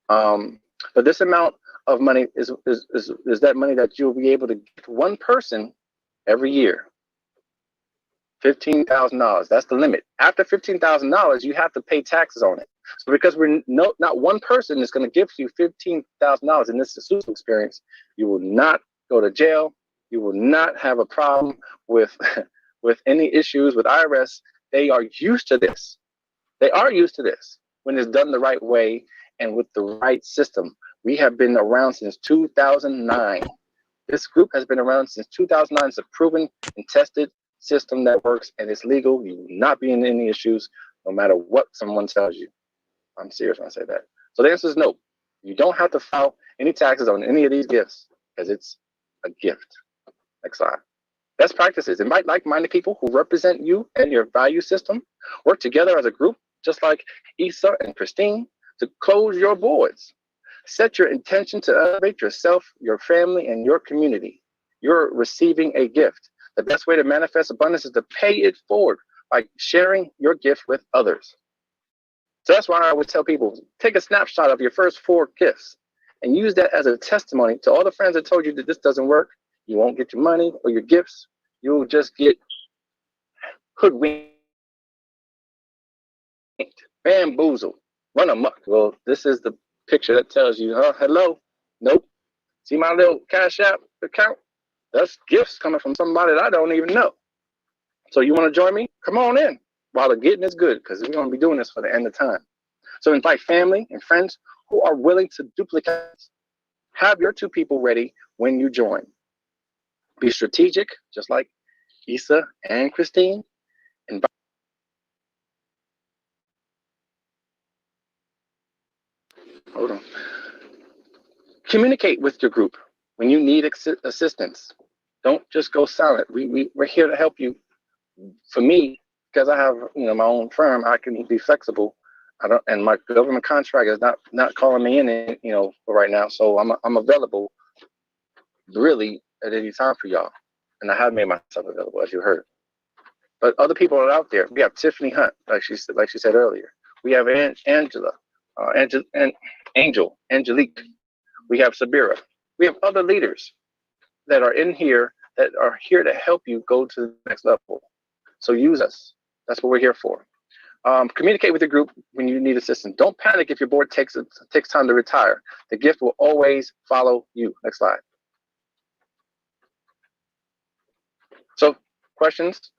But this amount of money is that money that you'll be able to give one person every year. $15,000. That's the limit. After $15,000, you have to pay taxes on it. So because not one person is going to give you $15,000 in this institutional experience, you will not go to jail. You will not have a problem with any issues with IRS. They are used to this. They are used to this when it's done the right way and with the right system. We have been around since 2009. This group has been around since 2009. It's a proven and tested system that works, and it's legal. You will not be in any issues no matter what someone tells you. I'm serious when I say that. So the answer is no. You don't have to file any taxes on any of these gifts because it's a gift. Next slide. Best practices. Invite like-minded people who represent you and your value system. Work together as a group, just like Issa and Christine, to close your boards. Set your intention to elevate yourself, your family, and your community. You're receiving a gift. The best way to manifest abundance is to pay it forward by sharing your gift with others. So that's why I would tell people, take a snapshot of your first 4 gifts and use that as a testimony to all the friends that told you that this doesn't work. You won't get your money or your gifts. You'll just get hoodwinked, bamboozled, run amok. Well, this is the picture that tells you, hello, nope. See my little Cash App account? That's gifts coming from somebody that I don't even know. So you want to join me? Come on in while the getting is good, because we're going to be doing this for the end of time. So invite family and friends who are willing to duplicate. Have your 2 people ready when you join. Be strategic, just like Issa and Christine. Hold on. Communicate with your group. when you need assistance, don't just go silent. We're here to help you. For me, because I have my own firm, I can be flexible. And my government contract is not calling me in, for right now. So I'm available really at any time for y'all. And I have made myself available, as you heard. But other people are out there. We have Tiffany Hunt, like she said earlier. We have Angela, Angelique. We have Sabira. We have other leaders that are in here that are here to help you go to the next level. So use us. That's what we're here for. Communicate with the group when you need assistance. Don't panic if your board takes time to retire. The gift will always follow you. Next slide. So, questions?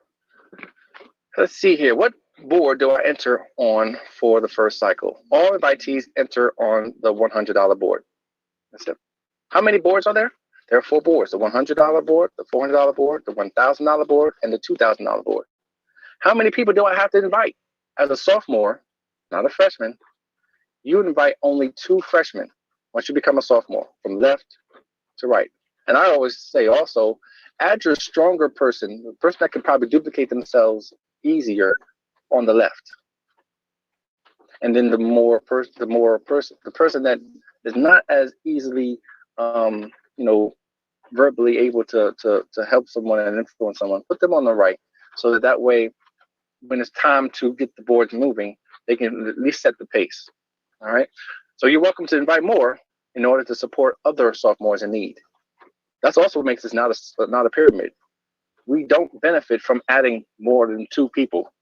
Let's see here. What board do I enter on for the first cycle? All invitees enter on the $100 board. That's it. How many boards are there? There are 4 boards: the $100 board, the $400 board, the $1,000 board, and the $2,000 board. How many people do I have to invite? As a sophomore, not a freshman, you invite only 2 freshmen once you become a sophomore, from left to right. And I always say also, add your stronger person, the person that can probably duplicate themselves easier, on the left. And then the person that is not as easily, verbally able to help someone and influence someone, put them on the right, so that way, when it's time to get the boards moving, they can at least set the pace. All right. So you're welcome to invite more in order to support other sophomores in need. That's also what makes this not a pyramid. We don't benefit from adding more than 2 people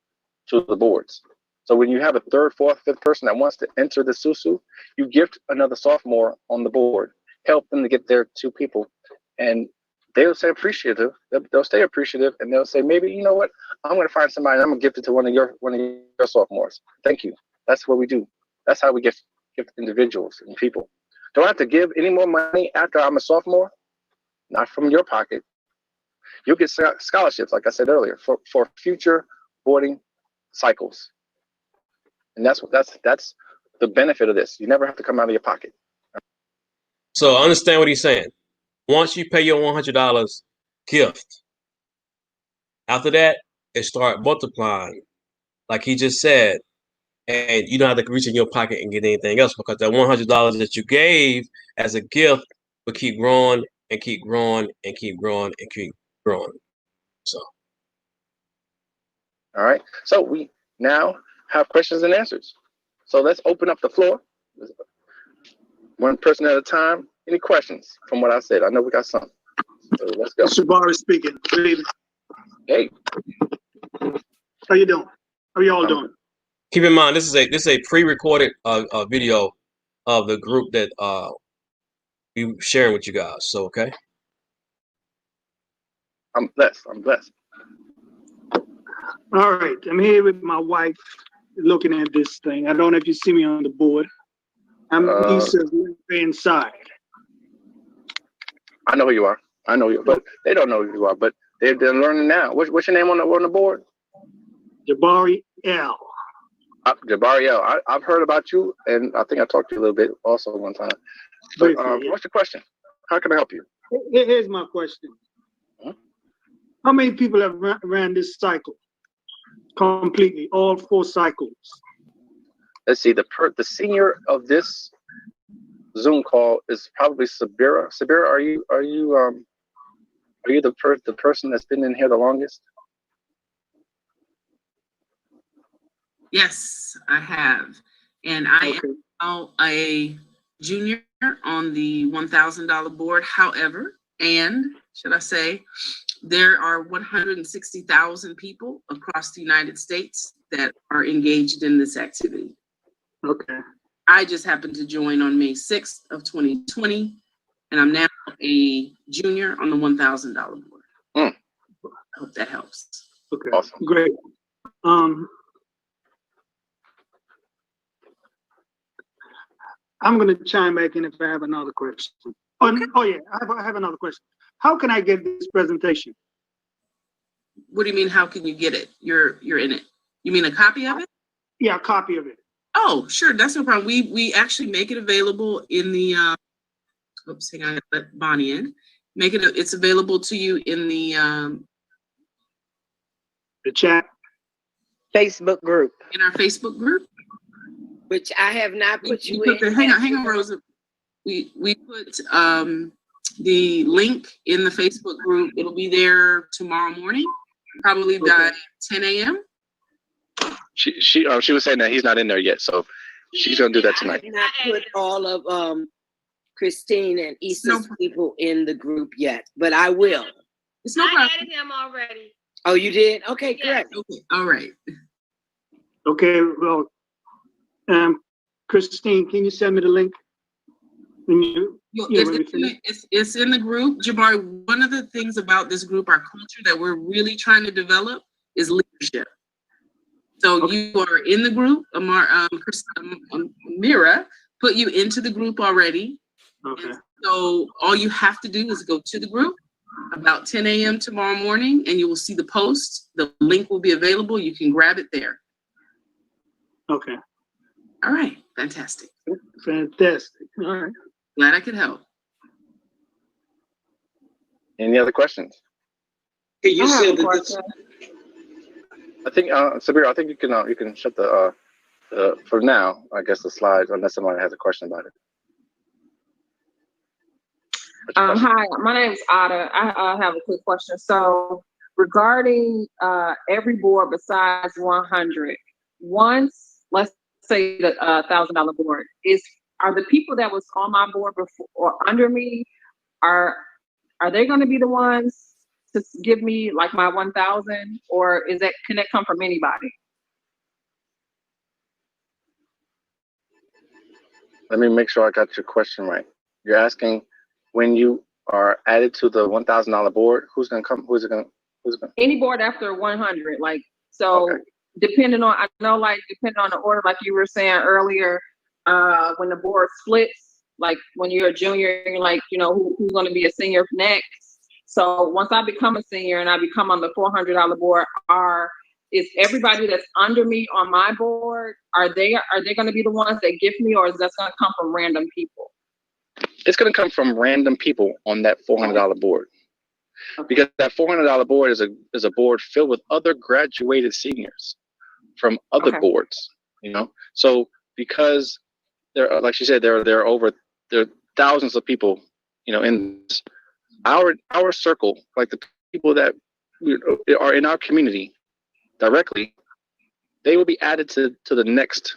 to the boards. So when you have a 3rd, 4th, 5th person that wants to enter the SUSU, you gift another sophomore on the board, help them to get their 2 people, and they'll say appreciative. They'll stay appreciative, and they'll say, maybe, you know what, I'm going to find somebody and I'm going to gift it to one of your sophomores. Thank you. That's what we do. That's how we gift individuals and people. Don't have to give any more money after I'm a sophomore, not from your pocket. You'll get scholarships, like I said earlier, for future boarding cycles. And that's the benefit of this. You never have to come out of your pocket. So I understand what he's saying. Once you pay your $100 gift, after that, it start multiplying, like he just said, and you don't have to reach in your pocket and get anything else, because that $100 that you gave as a gift will keep growing and keep growing and keep growing and keep growing. So, all right. So we now have questions and answers. So let's open up the floor, one person at a time. Any questions from what I said? I know we got some. So let's go. Shabari speaking. Good evening. Hey. How you doing? How y'all doing? keep in mind, this is a pre-recorded video of the group that we sharing with you guys. So okay. I'm blessed. All right, I'm here with my wife looking at this thing. I don't know if you see me on the board. I'm Lisa's left-hand side. I know who you are. I know you, but they don't know who you are. But they're learning now. What's your name on the board? Jabari L. Jabari L. I've heard about you, and I think I talked to you a little bit also one time. But what's your question? How can I help you? Here's my question. How many people have ran this cycle completely, all 4 cycles? Let's see. The senior of this Zoom call is probably Sabira. Sabira, are you the person that's been in here the longest? Yes, I have, and I am now a junior on the $1,000 board. However, should I say, there are 160,000 people across the United States that are engaged in this activity. Okay. I just happened to join on May 6th of 2020, and I'm now a junior on the $1,000 board. I hope that helps. Okay, awesome. Great. I'm going to chime back in if I have another question. Oh yeah, I have another question. How can I get this presentation? What do you mean, how can you get it? You're in it. You mean a copy of it? Yeah, a copy of it. Oh, sure, that's no problem. We actually make it available in the oops, hang on, let Bonnie in. It's available to you in the chat. Facebook group. In our Facebook group. Which I have not put you put in. Hang on, Rosa. We put the link in the Facebook group. It'll be there tomorrow morning, probably by 10 a.m. She was saying that he's not in there yet, so she's gonna do that tonight. I have not put all of Christine and Issa's people in the group yet, but I will. It's no problem. I added him already. Oh, you did? Okay, correct. Okay, all right. Okay, well, Christine, can you send me the link? It's in the group, Jabari. One of the things about this group, our culture that we're really trying to develop is leadership. So you are in the group. Mira put you into the group already. Okay. And so all you have to do is go to the group about 10 a.m. tomorrow morning, and you will see the post. The link will be available. You can grab it there. Okay. All right. Fantastic. Fantastic. All right. Glad I could help. Any other questions? Hey, you said that this. I think Sabira, I think you can shut the for now, I guess, the slides, unless somebody has a question about it. Hi, my name is Ada. I have a quick question. So regarding every board besides 100, once, let's say the $1,000 board, are the people that was on my board before or under me, are they going to be the ones to give me like my 1,000, or can that come from anybody? Let me make sure I got your question right. You're asking, when you are added to the $1,000 board, who's gonna come? Who's it gonna? Any board after 100, like, so okay. Depending on the order, like you were saying earlier, when the board splits, like when you're a junior, you're like, who's gonna be a senior next. So once I become a senior and I become on the $400 board, is everybody that's under me on my board, are they gonna be the ones that gift me, or is that gonna come from random people? It's going to come from random people on that $400 board, because that $400 board is a board filled with other graduated seniors from other boards. So because there, like she said, there are thousands of people, in our circle, like the people that are in our community directly, they will be added to the next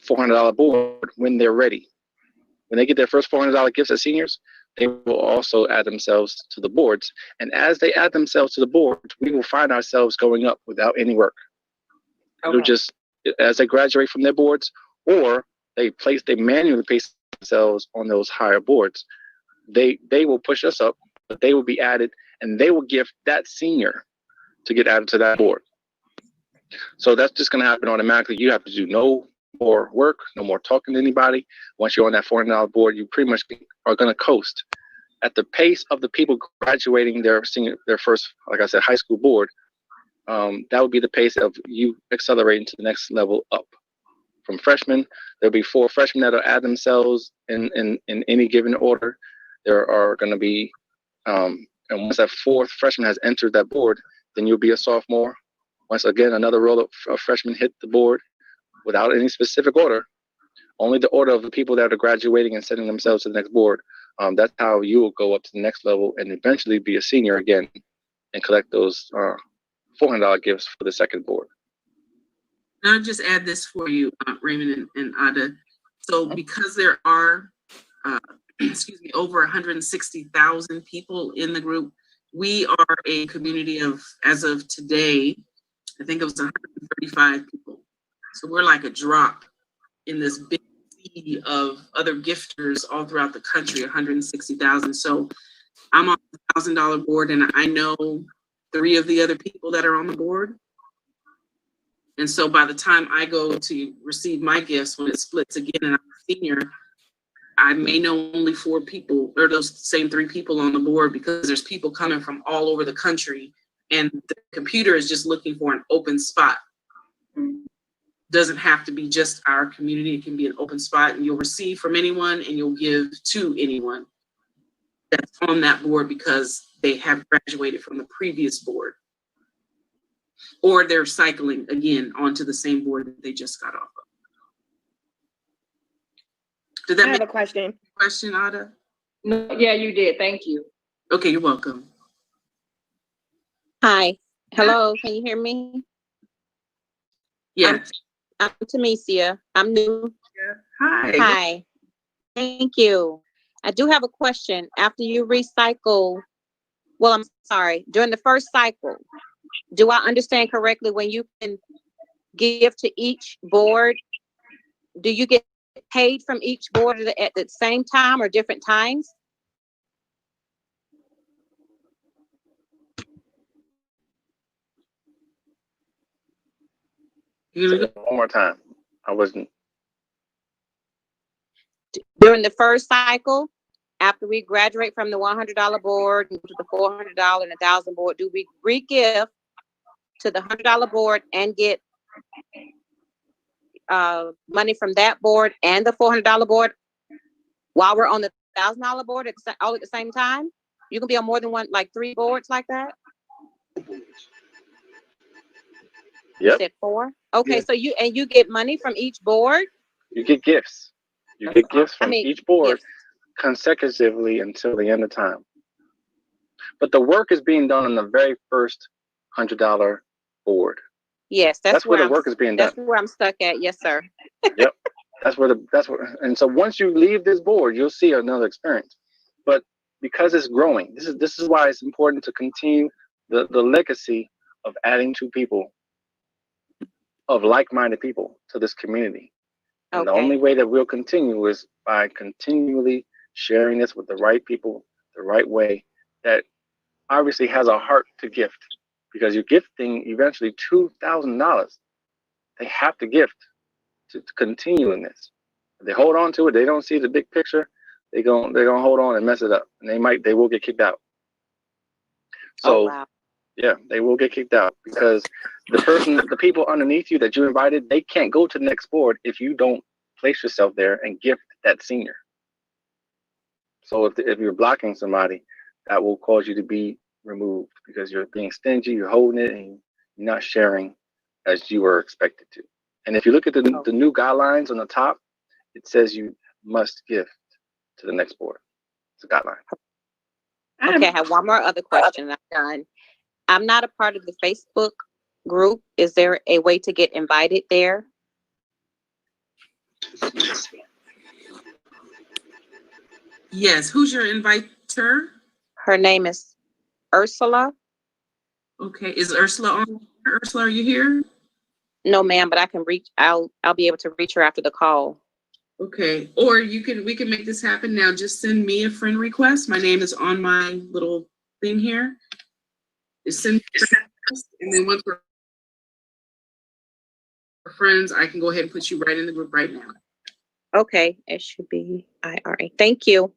$400 board when they're ready. When they get their first $400 gifts as seniors, they will also add themselves to the boards. And as they add themselves to the boards, we will find ourselves going up without any work. It'll just, as they graduate from their boards, or they manually place themselves on those higher boards, they will push us up, but they will be added, and they will gift that senior to get added to that board. So that's just going to happen automatically. You have to do no more work, no more talking to anybody. Once you're on that $400 board, you pretty much are going to coast at the pace of the people graduating their first, like I said, high school board. That would be the pace of you accelerating to the next level up. From freshmen, there'll be 4 freshmen that'll add themselves in any given order. There are going to be, and once that 4th freshman has entered that board, then you'll be a sophomore. Once again, another roll of freshmen hit the board without any specific order, only the order of the people that are graduating and setting themselves to the next board. That's how you will go up to the next level and eventually be a senior again and collect those $400 gifts for the second board. I'll just add this for you, Raymond and Ada. So because there are, over 160,000 people in the group, we are a community of, as of today, I think it was 135 people. So we're like a drop in this big sea of other gifters all throughout the country, 160,000. So I'm on the $1,000 board, and I know 3 of the other people that are on the board. And so by the time I go to receive my gifts, when it splits again and I'm a senior, I may know only 4 people, or those same 3 people on the board, because there's people coming from all over the country, and the computer is just looking for an open spot. Doesn't have to be just our community. It can be an open spot, and you'll receive from anyone and you'll give to anyone. that's on that board because they have graduated from the previous board. Or they're cycling again onto the same board that they just got off of. Did that I make have a question. question, Ada? No, yeah, you did. Thank you. Okay, you're welcome. Hi. Hello. Can you hear me? Yeah. I'm Tamesia. I'm new. Hi. Hi. Thank you. I do have a question. After you recycle, well, I'm sorry, during the first cycle, do I understand correctly when you can give to each board, do you get paid from each board at the same time or different times? One more time. I wasn't. During the first cycle, after we graduate from the $100 board to the $400 and $1,000 board, do we re-give to the $100 board and get money from that board and the $400 board while we're on the $1,000 board all at the same time? You can be on more than one, like 3 boards like that? Yep. You said 4? Okay, so you get money from each board? You get gifts. You get gifts from each board gifts consecutively until the end of time. But the work is being done on the very first $100 board. Yes, that's where the work is being done. That's where I'm stuck at. Yes, sir. Yep. And so once you leave this board, you'll see another experience. But because it's growing, this is why it's important to continue the legacy of adding to people, of like-minded people to this community. And the only way that we'll continue is by continually sharing this with the right people, the right way, that obviously has a heart to gift, because you're gifting eventually $2,000. They have to gift to continue in this. If they hold on to it, they don't see the big picture, they're gonna hold on and mess it up, and they will get kicked out. So yeah, they will get kicked out, because the people underneath you that you invited, they can't go to the next board if you don't place yourself there and gift that senior. So if you're blocking somebody, that will cause you to be removed, because you're being stingy, you're holding it, and you're not sharing as you were expected to. And if you look at the new guidelines on the top, it says you must gift to the next board. It's a guideline. Okay, I have one more other question. I'm done. I'm not a part of the Facebook group. Is there a way to get invited there? Yes. Who's your inviter? Her name is Ursula. Okay. Is Ursula on? Ursula, are you here? No, ma'am, but I can reach. I'll be able to reach her after the call. Okay. Or we can make this happen now. Just send me a friend request. My name is on my little thing here. Just send me a friend request, and then once we're friends, I can go ahead and put you right in the group right now. Okay, it should be IRA. Thank you.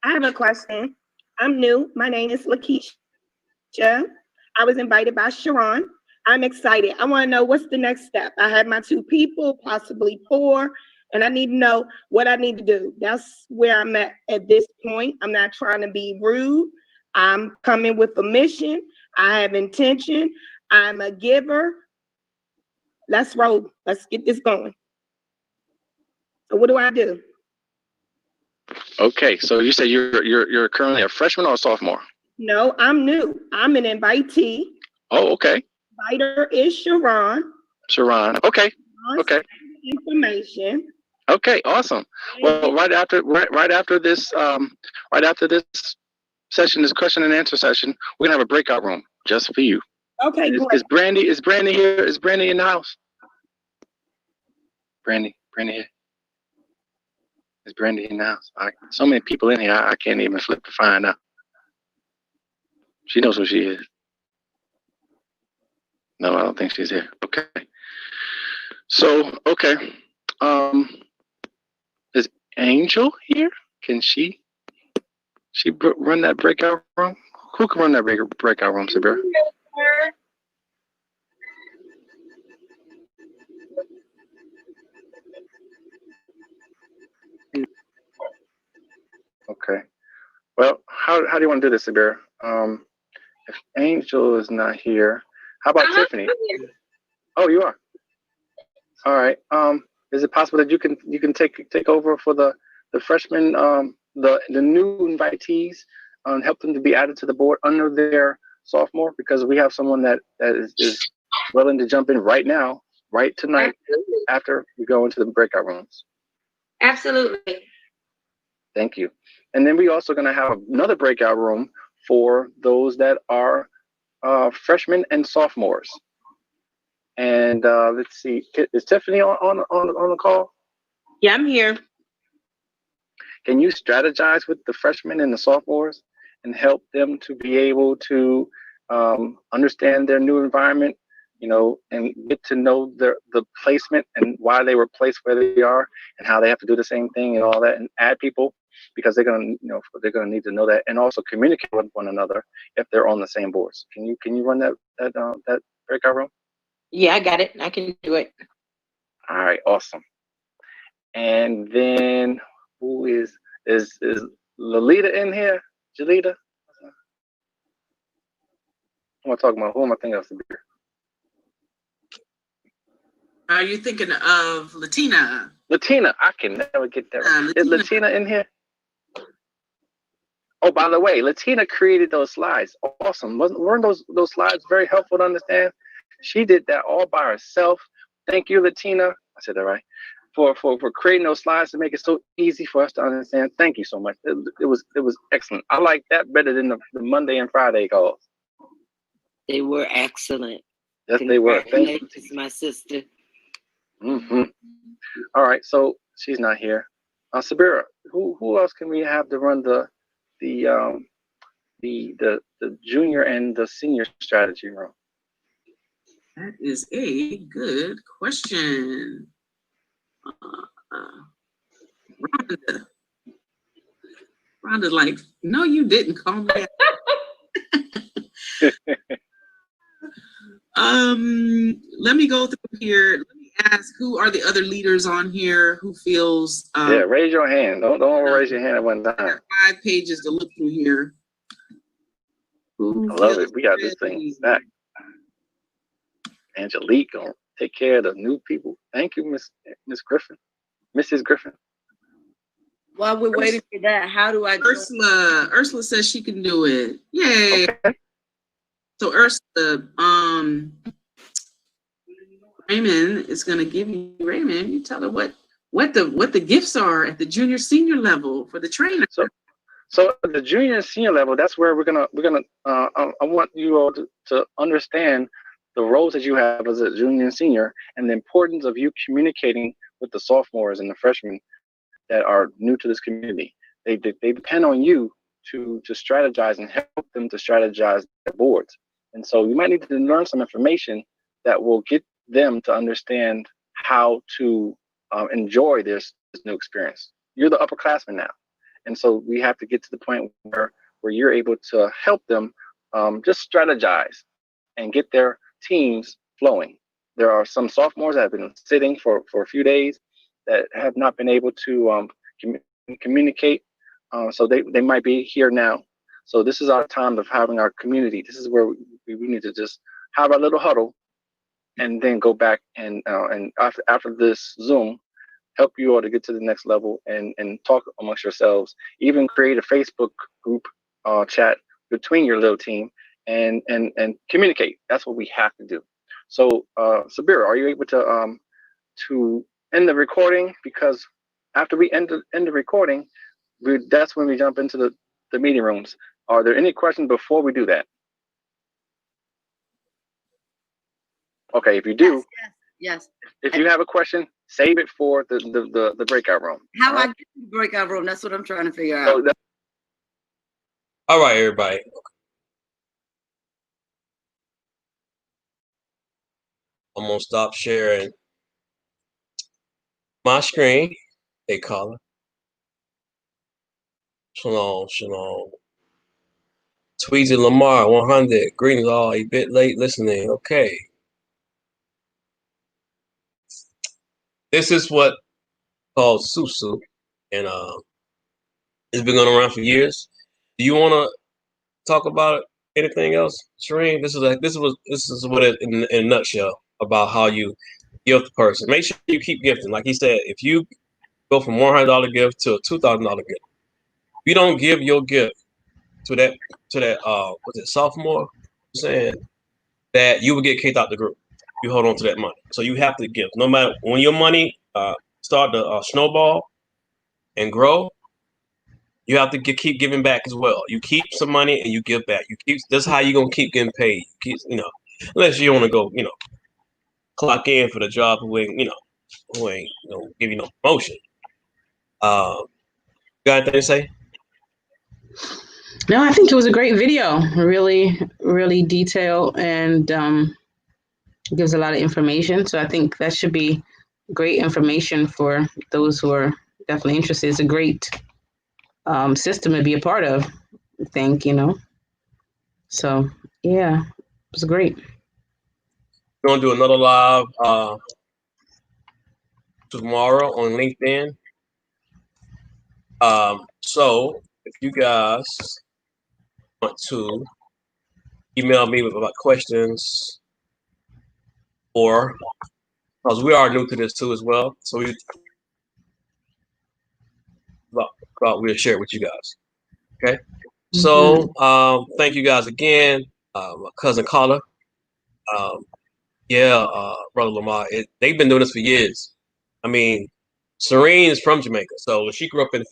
I have a question. I'm new. My name is Lakeisha. I was invited by Sharon. I'm excited. I want to know what's the next step. I have my 2 people, possibly 4, and I need to know what I need to do. That's where I'm at this point. I'm not trying to be rude. I'm coming with a mission. I have intention. I'm a giver. Let's roll. Let's get this going. So what do I do? Okay, so you say you're currently a freshman or a sophomore? No, I'm new. I'm an invitee. Oh, okay. Inviter is Sharon. Sharon. Okay. Okay. Information. Okay. Awesome. Well, right after this session, this question and answer session, we're gonna have a breakout room just for you. Okay. Is Brandy here? Is Brandy in the house? Brandy here. Is Brandy in the house? So many people in here, I can't even flip to find out. She knows who she is. No, I don't think she's here. Okay. So, okay. Is Angel here? Can she run that breakout room? Who can run that breakout room, Sabir? Okay. Well, how do you want to do this, Sabir? If Angel is not here, how about Tiffany? Oh, you are. All right. Is it possible that you can take over for the freshmen, the new invitees, and help them to be added to the board under their sophomore? Because we have someone that is willing to jump in right now, right tonight, after we go into the breakout rooms. Absolutely. Thank you. And then we also going to have another breakout room for those that are freshmen and sophomores. And let's see, is Tiffany on the call? Yeah, I'm here. Can you strategize with the freshmen and the sophomores and help them to be able to understand their new environment, and get to know the placement and why they were placed where they are and how they have to do the same thing and all that, and add people because they're gonna need to know that, and also communicate with one another if they're on the same boards. Can you run that breakout room? Yeah, I got it. I can do it. All right, awesome. And then who is Lolita in here? Jalita? Who am I talking about? Who am I thinking of? Are you thinking of Latina? Latina, I can never get that right. Is Latina in here? Oh, by the way, Latina created those slides. Awesome. Weren't those slides very helpful to understand? She did that all by herself. Thank you, Latina. I said that right. For creating those slides to make it so easy for us to understand. Thank you so much. It was excellent. I like that better than the Monday and Friday calls. They were excellent. Yes, they were. Thank you, my sister. Mm-hmm. All right, so she's not here. Sabira, who else can we have to run the junior and the senior strategy room? That is a good question. Rhonda, like, no, you didn't call me. Let me go through here. Let me ask, who are the other leaders on here who feels yeah, raise your hand. Don't raise your hand at one time. 5 pages to look through here. I love it. We got this thing back. Angelique gonna take care of the new people. Thank you, Miss Griffin. Mrs. Griffin. While we're waiting for that, how do I Ursula says she can do it. Yay. Okay. So Ursula, Raymond is gonna give you, Raymond, you tell her what the gifts are at the junior senior level for the trainer. So at the junior and senior level, that's where we're gonna I want you all to understand the roles that you have as a junior and senior, and the importance of you communicating with the sophomores and the freshmen that are new to this community. They depend on you to strategize and help them to strategize their boards. And so you might need to learn some information that will get them to understand how to enjoy this new experience. You're the upperclassmen now. And so we have to get to the point where you're able to help them just strategize and get their teams flowing. There are some sophomores that have been sitting for a few days that have not been able to communicate. So they might be here now. So this is our time of having our community. This is where we need to just have our little huddle and then go back and after this Zoom, help you all to get to the next level and talk amongst yourselves. Even create a Facebook group chat between your little team and communicate. That's what we have to do. So Sabira, are you able to end the recording? Because after we end the recording, that's when we jump into the meeting rooms. Are there any questions before we do that? Okay, if you do, yes. If you have a question, save it for the breakout room. How I get to the breakout room? That's what I'm trying to figure out. All right, everybody. I'm gonna stop sharing my screen. Hey, caller. Shalom. Tweezy Lamar 100. Greetings all. A bit late listening. Okay. This is what called Susu, and it's been going around for years. Do you want to talk about anything else, Shereen? This is what it, in a nutshell about how you gift the person. Make sure you keep gifting. Like he said, if you go from $100 gift to a $2,000 gift, if you don't give your gift to that was it sophomore saying that you will get kicked out the group. You hold on to that money, so you have to give. No matter when your money start to snowball and grow, you have to keep giving back as well. You keep some money and you give back. You keep. That's how you're gonna keep getting paid. Unless you want to go, clock in for the job who ain't give you no promotion. Got anything to say? No, I think it was a great video. Really, really detailed and gives a lot of information. So I think that should be great information for those who are definitely interested. It's a great system to be a part of, I think, So yeah, it was great. We're gonna do another live tomorrow on LinkedIn. So if you guys want to email me about questions, or because we are new to this too as well, so we'll share it with you guys. Okay. So thank you guys again. My cousin Carla. Brother Lamar. They've been doing this for years. I mean, Serene is from Jamaica, so she grew up in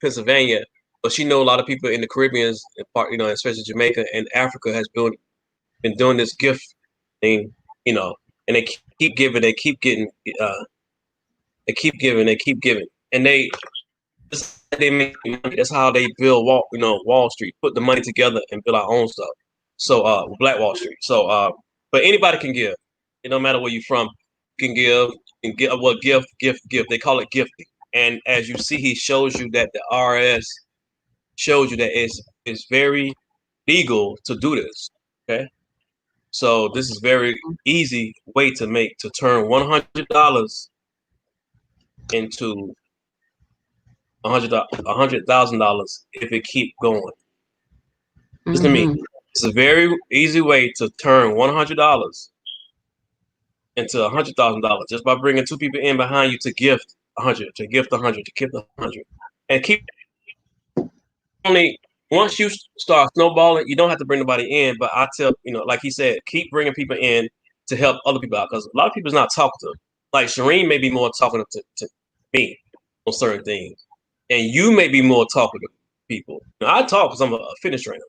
Pennsylvania, but she know a lot of people in the Caribbean, especially Jamaica and Africa, has been doing this gift thing, and they keep giving, they keep getting, they keep giving, and they make money. That's how they build Wall Street, put the money together and build our own stuff. So Black Wall Street. So but anybody can give. It don't matter where you're from. You can give. And gift. They call it gifting. And as you see, he shows you that the IRS shows you that it's very legal to do this. Okay, so this is very easy way to turn $100 into $100,000 if it keep going. Listen to me. It's a very easy way to turn $100 into $100,000 just by bringing two people in behind you to gift 100, to gift 100, to gift 100, and keep. Only once you start snowballing, you don't have to bring nobody in. But I tell like he said, keep bringing people in to help other people out, because a lot of people's not talkative. Like Shireen may be more talkative to me on certain things, and you may be more talkative people. I talk because I'm a fitness trainer.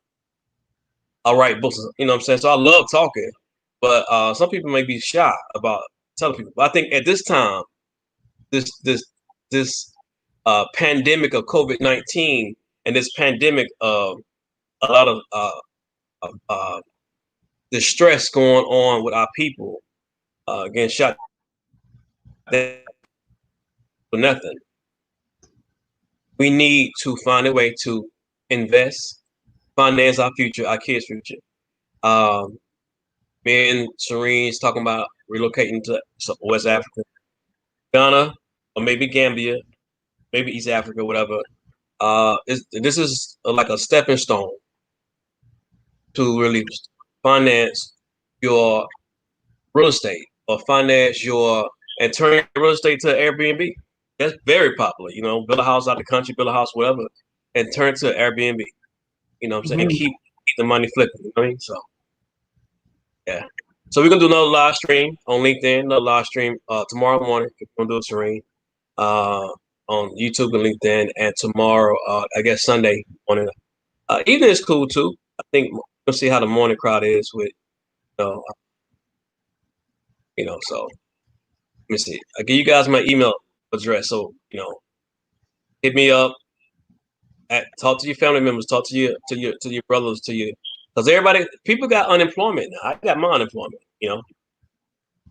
I write books, what I'm saying? So I love talking. But some people may be shy about telling people. But I think at this time, this pandemic of COVID-19 and this pandemic of a lot of distress going on with our people, getting shot for nothing. We need to find a way to invest, finance our future, our kids' future. Me and Serene's talking about relocating to West Africa, Ghana, or maybe Gambia, maybe East Africa, whatever. This is like a stepping stone to really finance your real estate, or finance and turn your real estate to Airbnb. That's very popular. Build a house out the country, build a house, whatever, and turn it to Airbnb. What I'm saying? And keep the money flipping. You know what I mean? So. Yeah. So we're gonna do another live stream on LinkedIn, another live stream tomorrow morning. We're gonna do a stream on YouTube and LinkedIn, and tomorrow, I guess Sunday morning. Evening is cool too. I think we'll see how the morning crowd is with, so let me see. I'll give you guys my email address. So, hit me up. Talk to your family members, talk to your brothers, because people got unemployment now. I got my unemployment,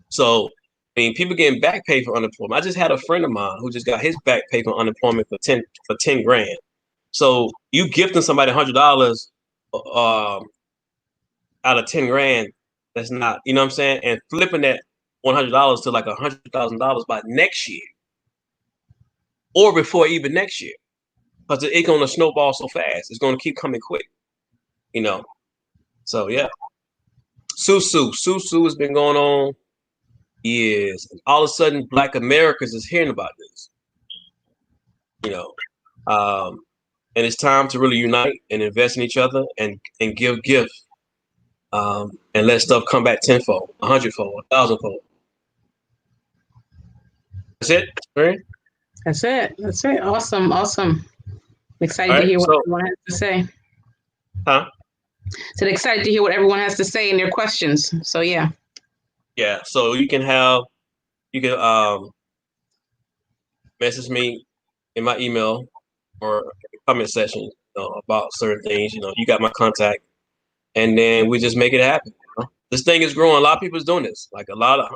So, people getting back pay for unemployment. I just had a friend of mine who just got his back pay for unemployment for 10 grand. So you gifting somebody $100 out of 10 grand, that's not, what I'm saying? And flipping that $100 to like $100,000 by next year, or before even next year. because it's going to snowball so fast. It's going to keep coming quick, you know. So yeah, Susu has been going on years, and all of a sudden, Black Americans is hearing about this, you know. And it's time to really unite and invest in each other and give gifts, and let stuff come back tenfold, 100-fold, 1,000-fold. That's it, right? That's it. Awesome. I'm excited to hear what everyone has to say. Huh? So excited to hear what everyone has to say and their questions. So yeah. Yeah. So you can message me in my email or comment section, you know, about certain things. You know, you got my contact, and then we just make it happen. You know? This thing is growing. A lot of people is doing this. Like a lot of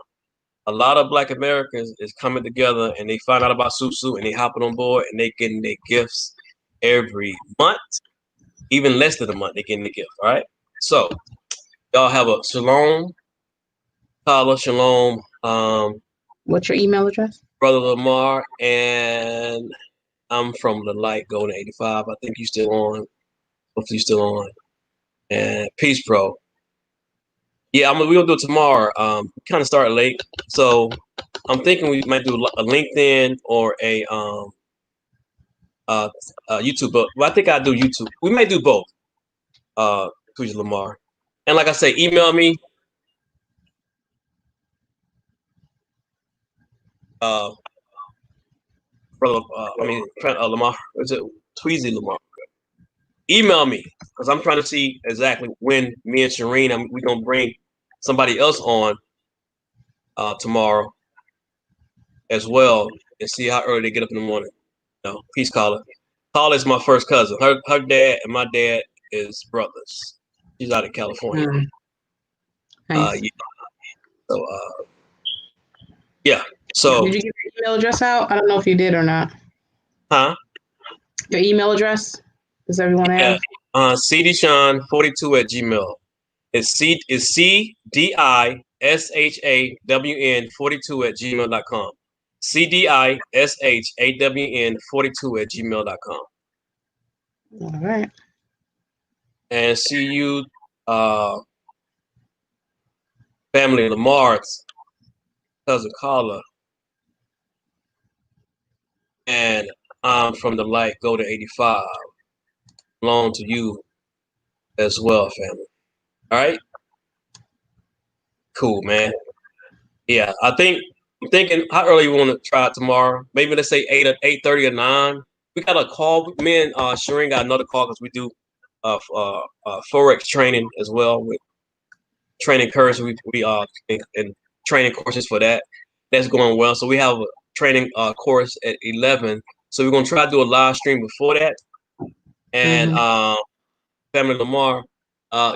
Black Americans is coming together, and they find out about Susu, and they hopping on board, and they getting their gifts every month, even less than a month. They getting the gift. All right. So y'all have a shalom, Kala, shalom. What's your email address? Brother Lamar, and I'm from the Light Golden 85. I think you still on. Hopefully you still on. And Peace Pro. Yeah, we're gonna do it tomorrow. Kind of start late, so I'm thinking we might do a LinkedIn or a YouTube. But I think I'll do YouTube. We might do both. Kuja Lamar, and like I say, email me. Brother, Lamar. Is it Tweezy Lamar? Email me, because I'm trying to see exactly when me and Shireen, we're gonna bring somebody else on tomorrow as well, and see how early they get up in the morning. You know, peace, Carla. Carla is my first cousin. Her dad and my dad is brothers. She's out in California. Nice. Yeah. So yeah. So did you get your email address out? I don't know if you did or not. Huh? Your email address? Does everyone have? cdshawn42@gmail. It's CDISHAWN42@gmail.com. CDISHAWN42@gmail.com. All right. And see you, family Lamar's cousin Carla. And I'm from the Light Golden 85. Belong to you as well, family. All right? Cool, man. Yeah, I'm thinking how early you want to try it tomorrow. Maybe let's say 8:30 or 9. We got a call. Me and Shireen got another call because we do Forex training as well, with training courses. We in training courses for that. That's going well. So we have a training course at 11. So we're gonna try to do a live stream before that. And family Lamar,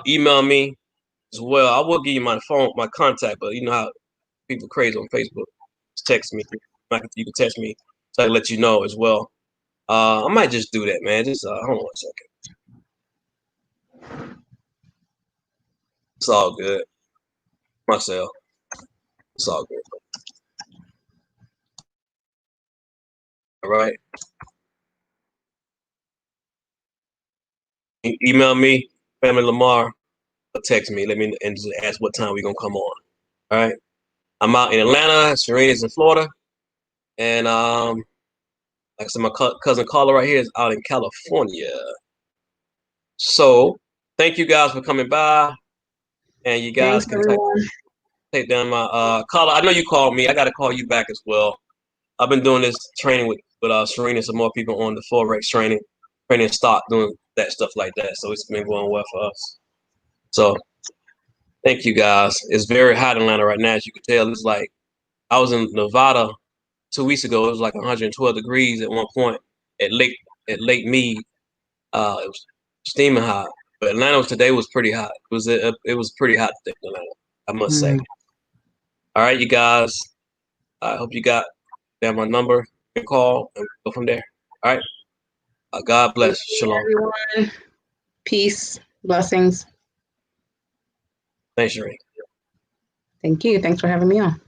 email me as well. I will give you my contact, but you know how people crazy on Facebook. Just text me. You can text me so I can let you know as well. I might just do that, man. Just hold on a second. It's all good. Marcel. It's all good. All right. Email me, family Lamar, or text me. Let me and just ask what time we're gonna come on. All right. I'm out in Atlanta. Shireen is in Florida, and like I said, my cousin Carla right here is out in California. So thank you guys for coming by, and you guys can take down my Carla. I know you called me. I got to call you back as well. I've been doing this training with Shireen and some more people on the Forex training stock, doing that stuff like that. So it's been going well for us. So thank you guys. It's very hot in Atlanta right now, as you can tell. It's like I was in Nevada 2 weeks ago. It was like 112 degrees at one point at Lake Mead. It was steaming hot. But Atlanta today was pretty hot. It was pretty hot today in Atlanta, I must say. All right, you guys. I hope you got my number. You can call and go from there. All right. God bless. Shalom. Everyone. Peace. Blessings. Thanks, Shireen. Thank you. Thanks for having me on.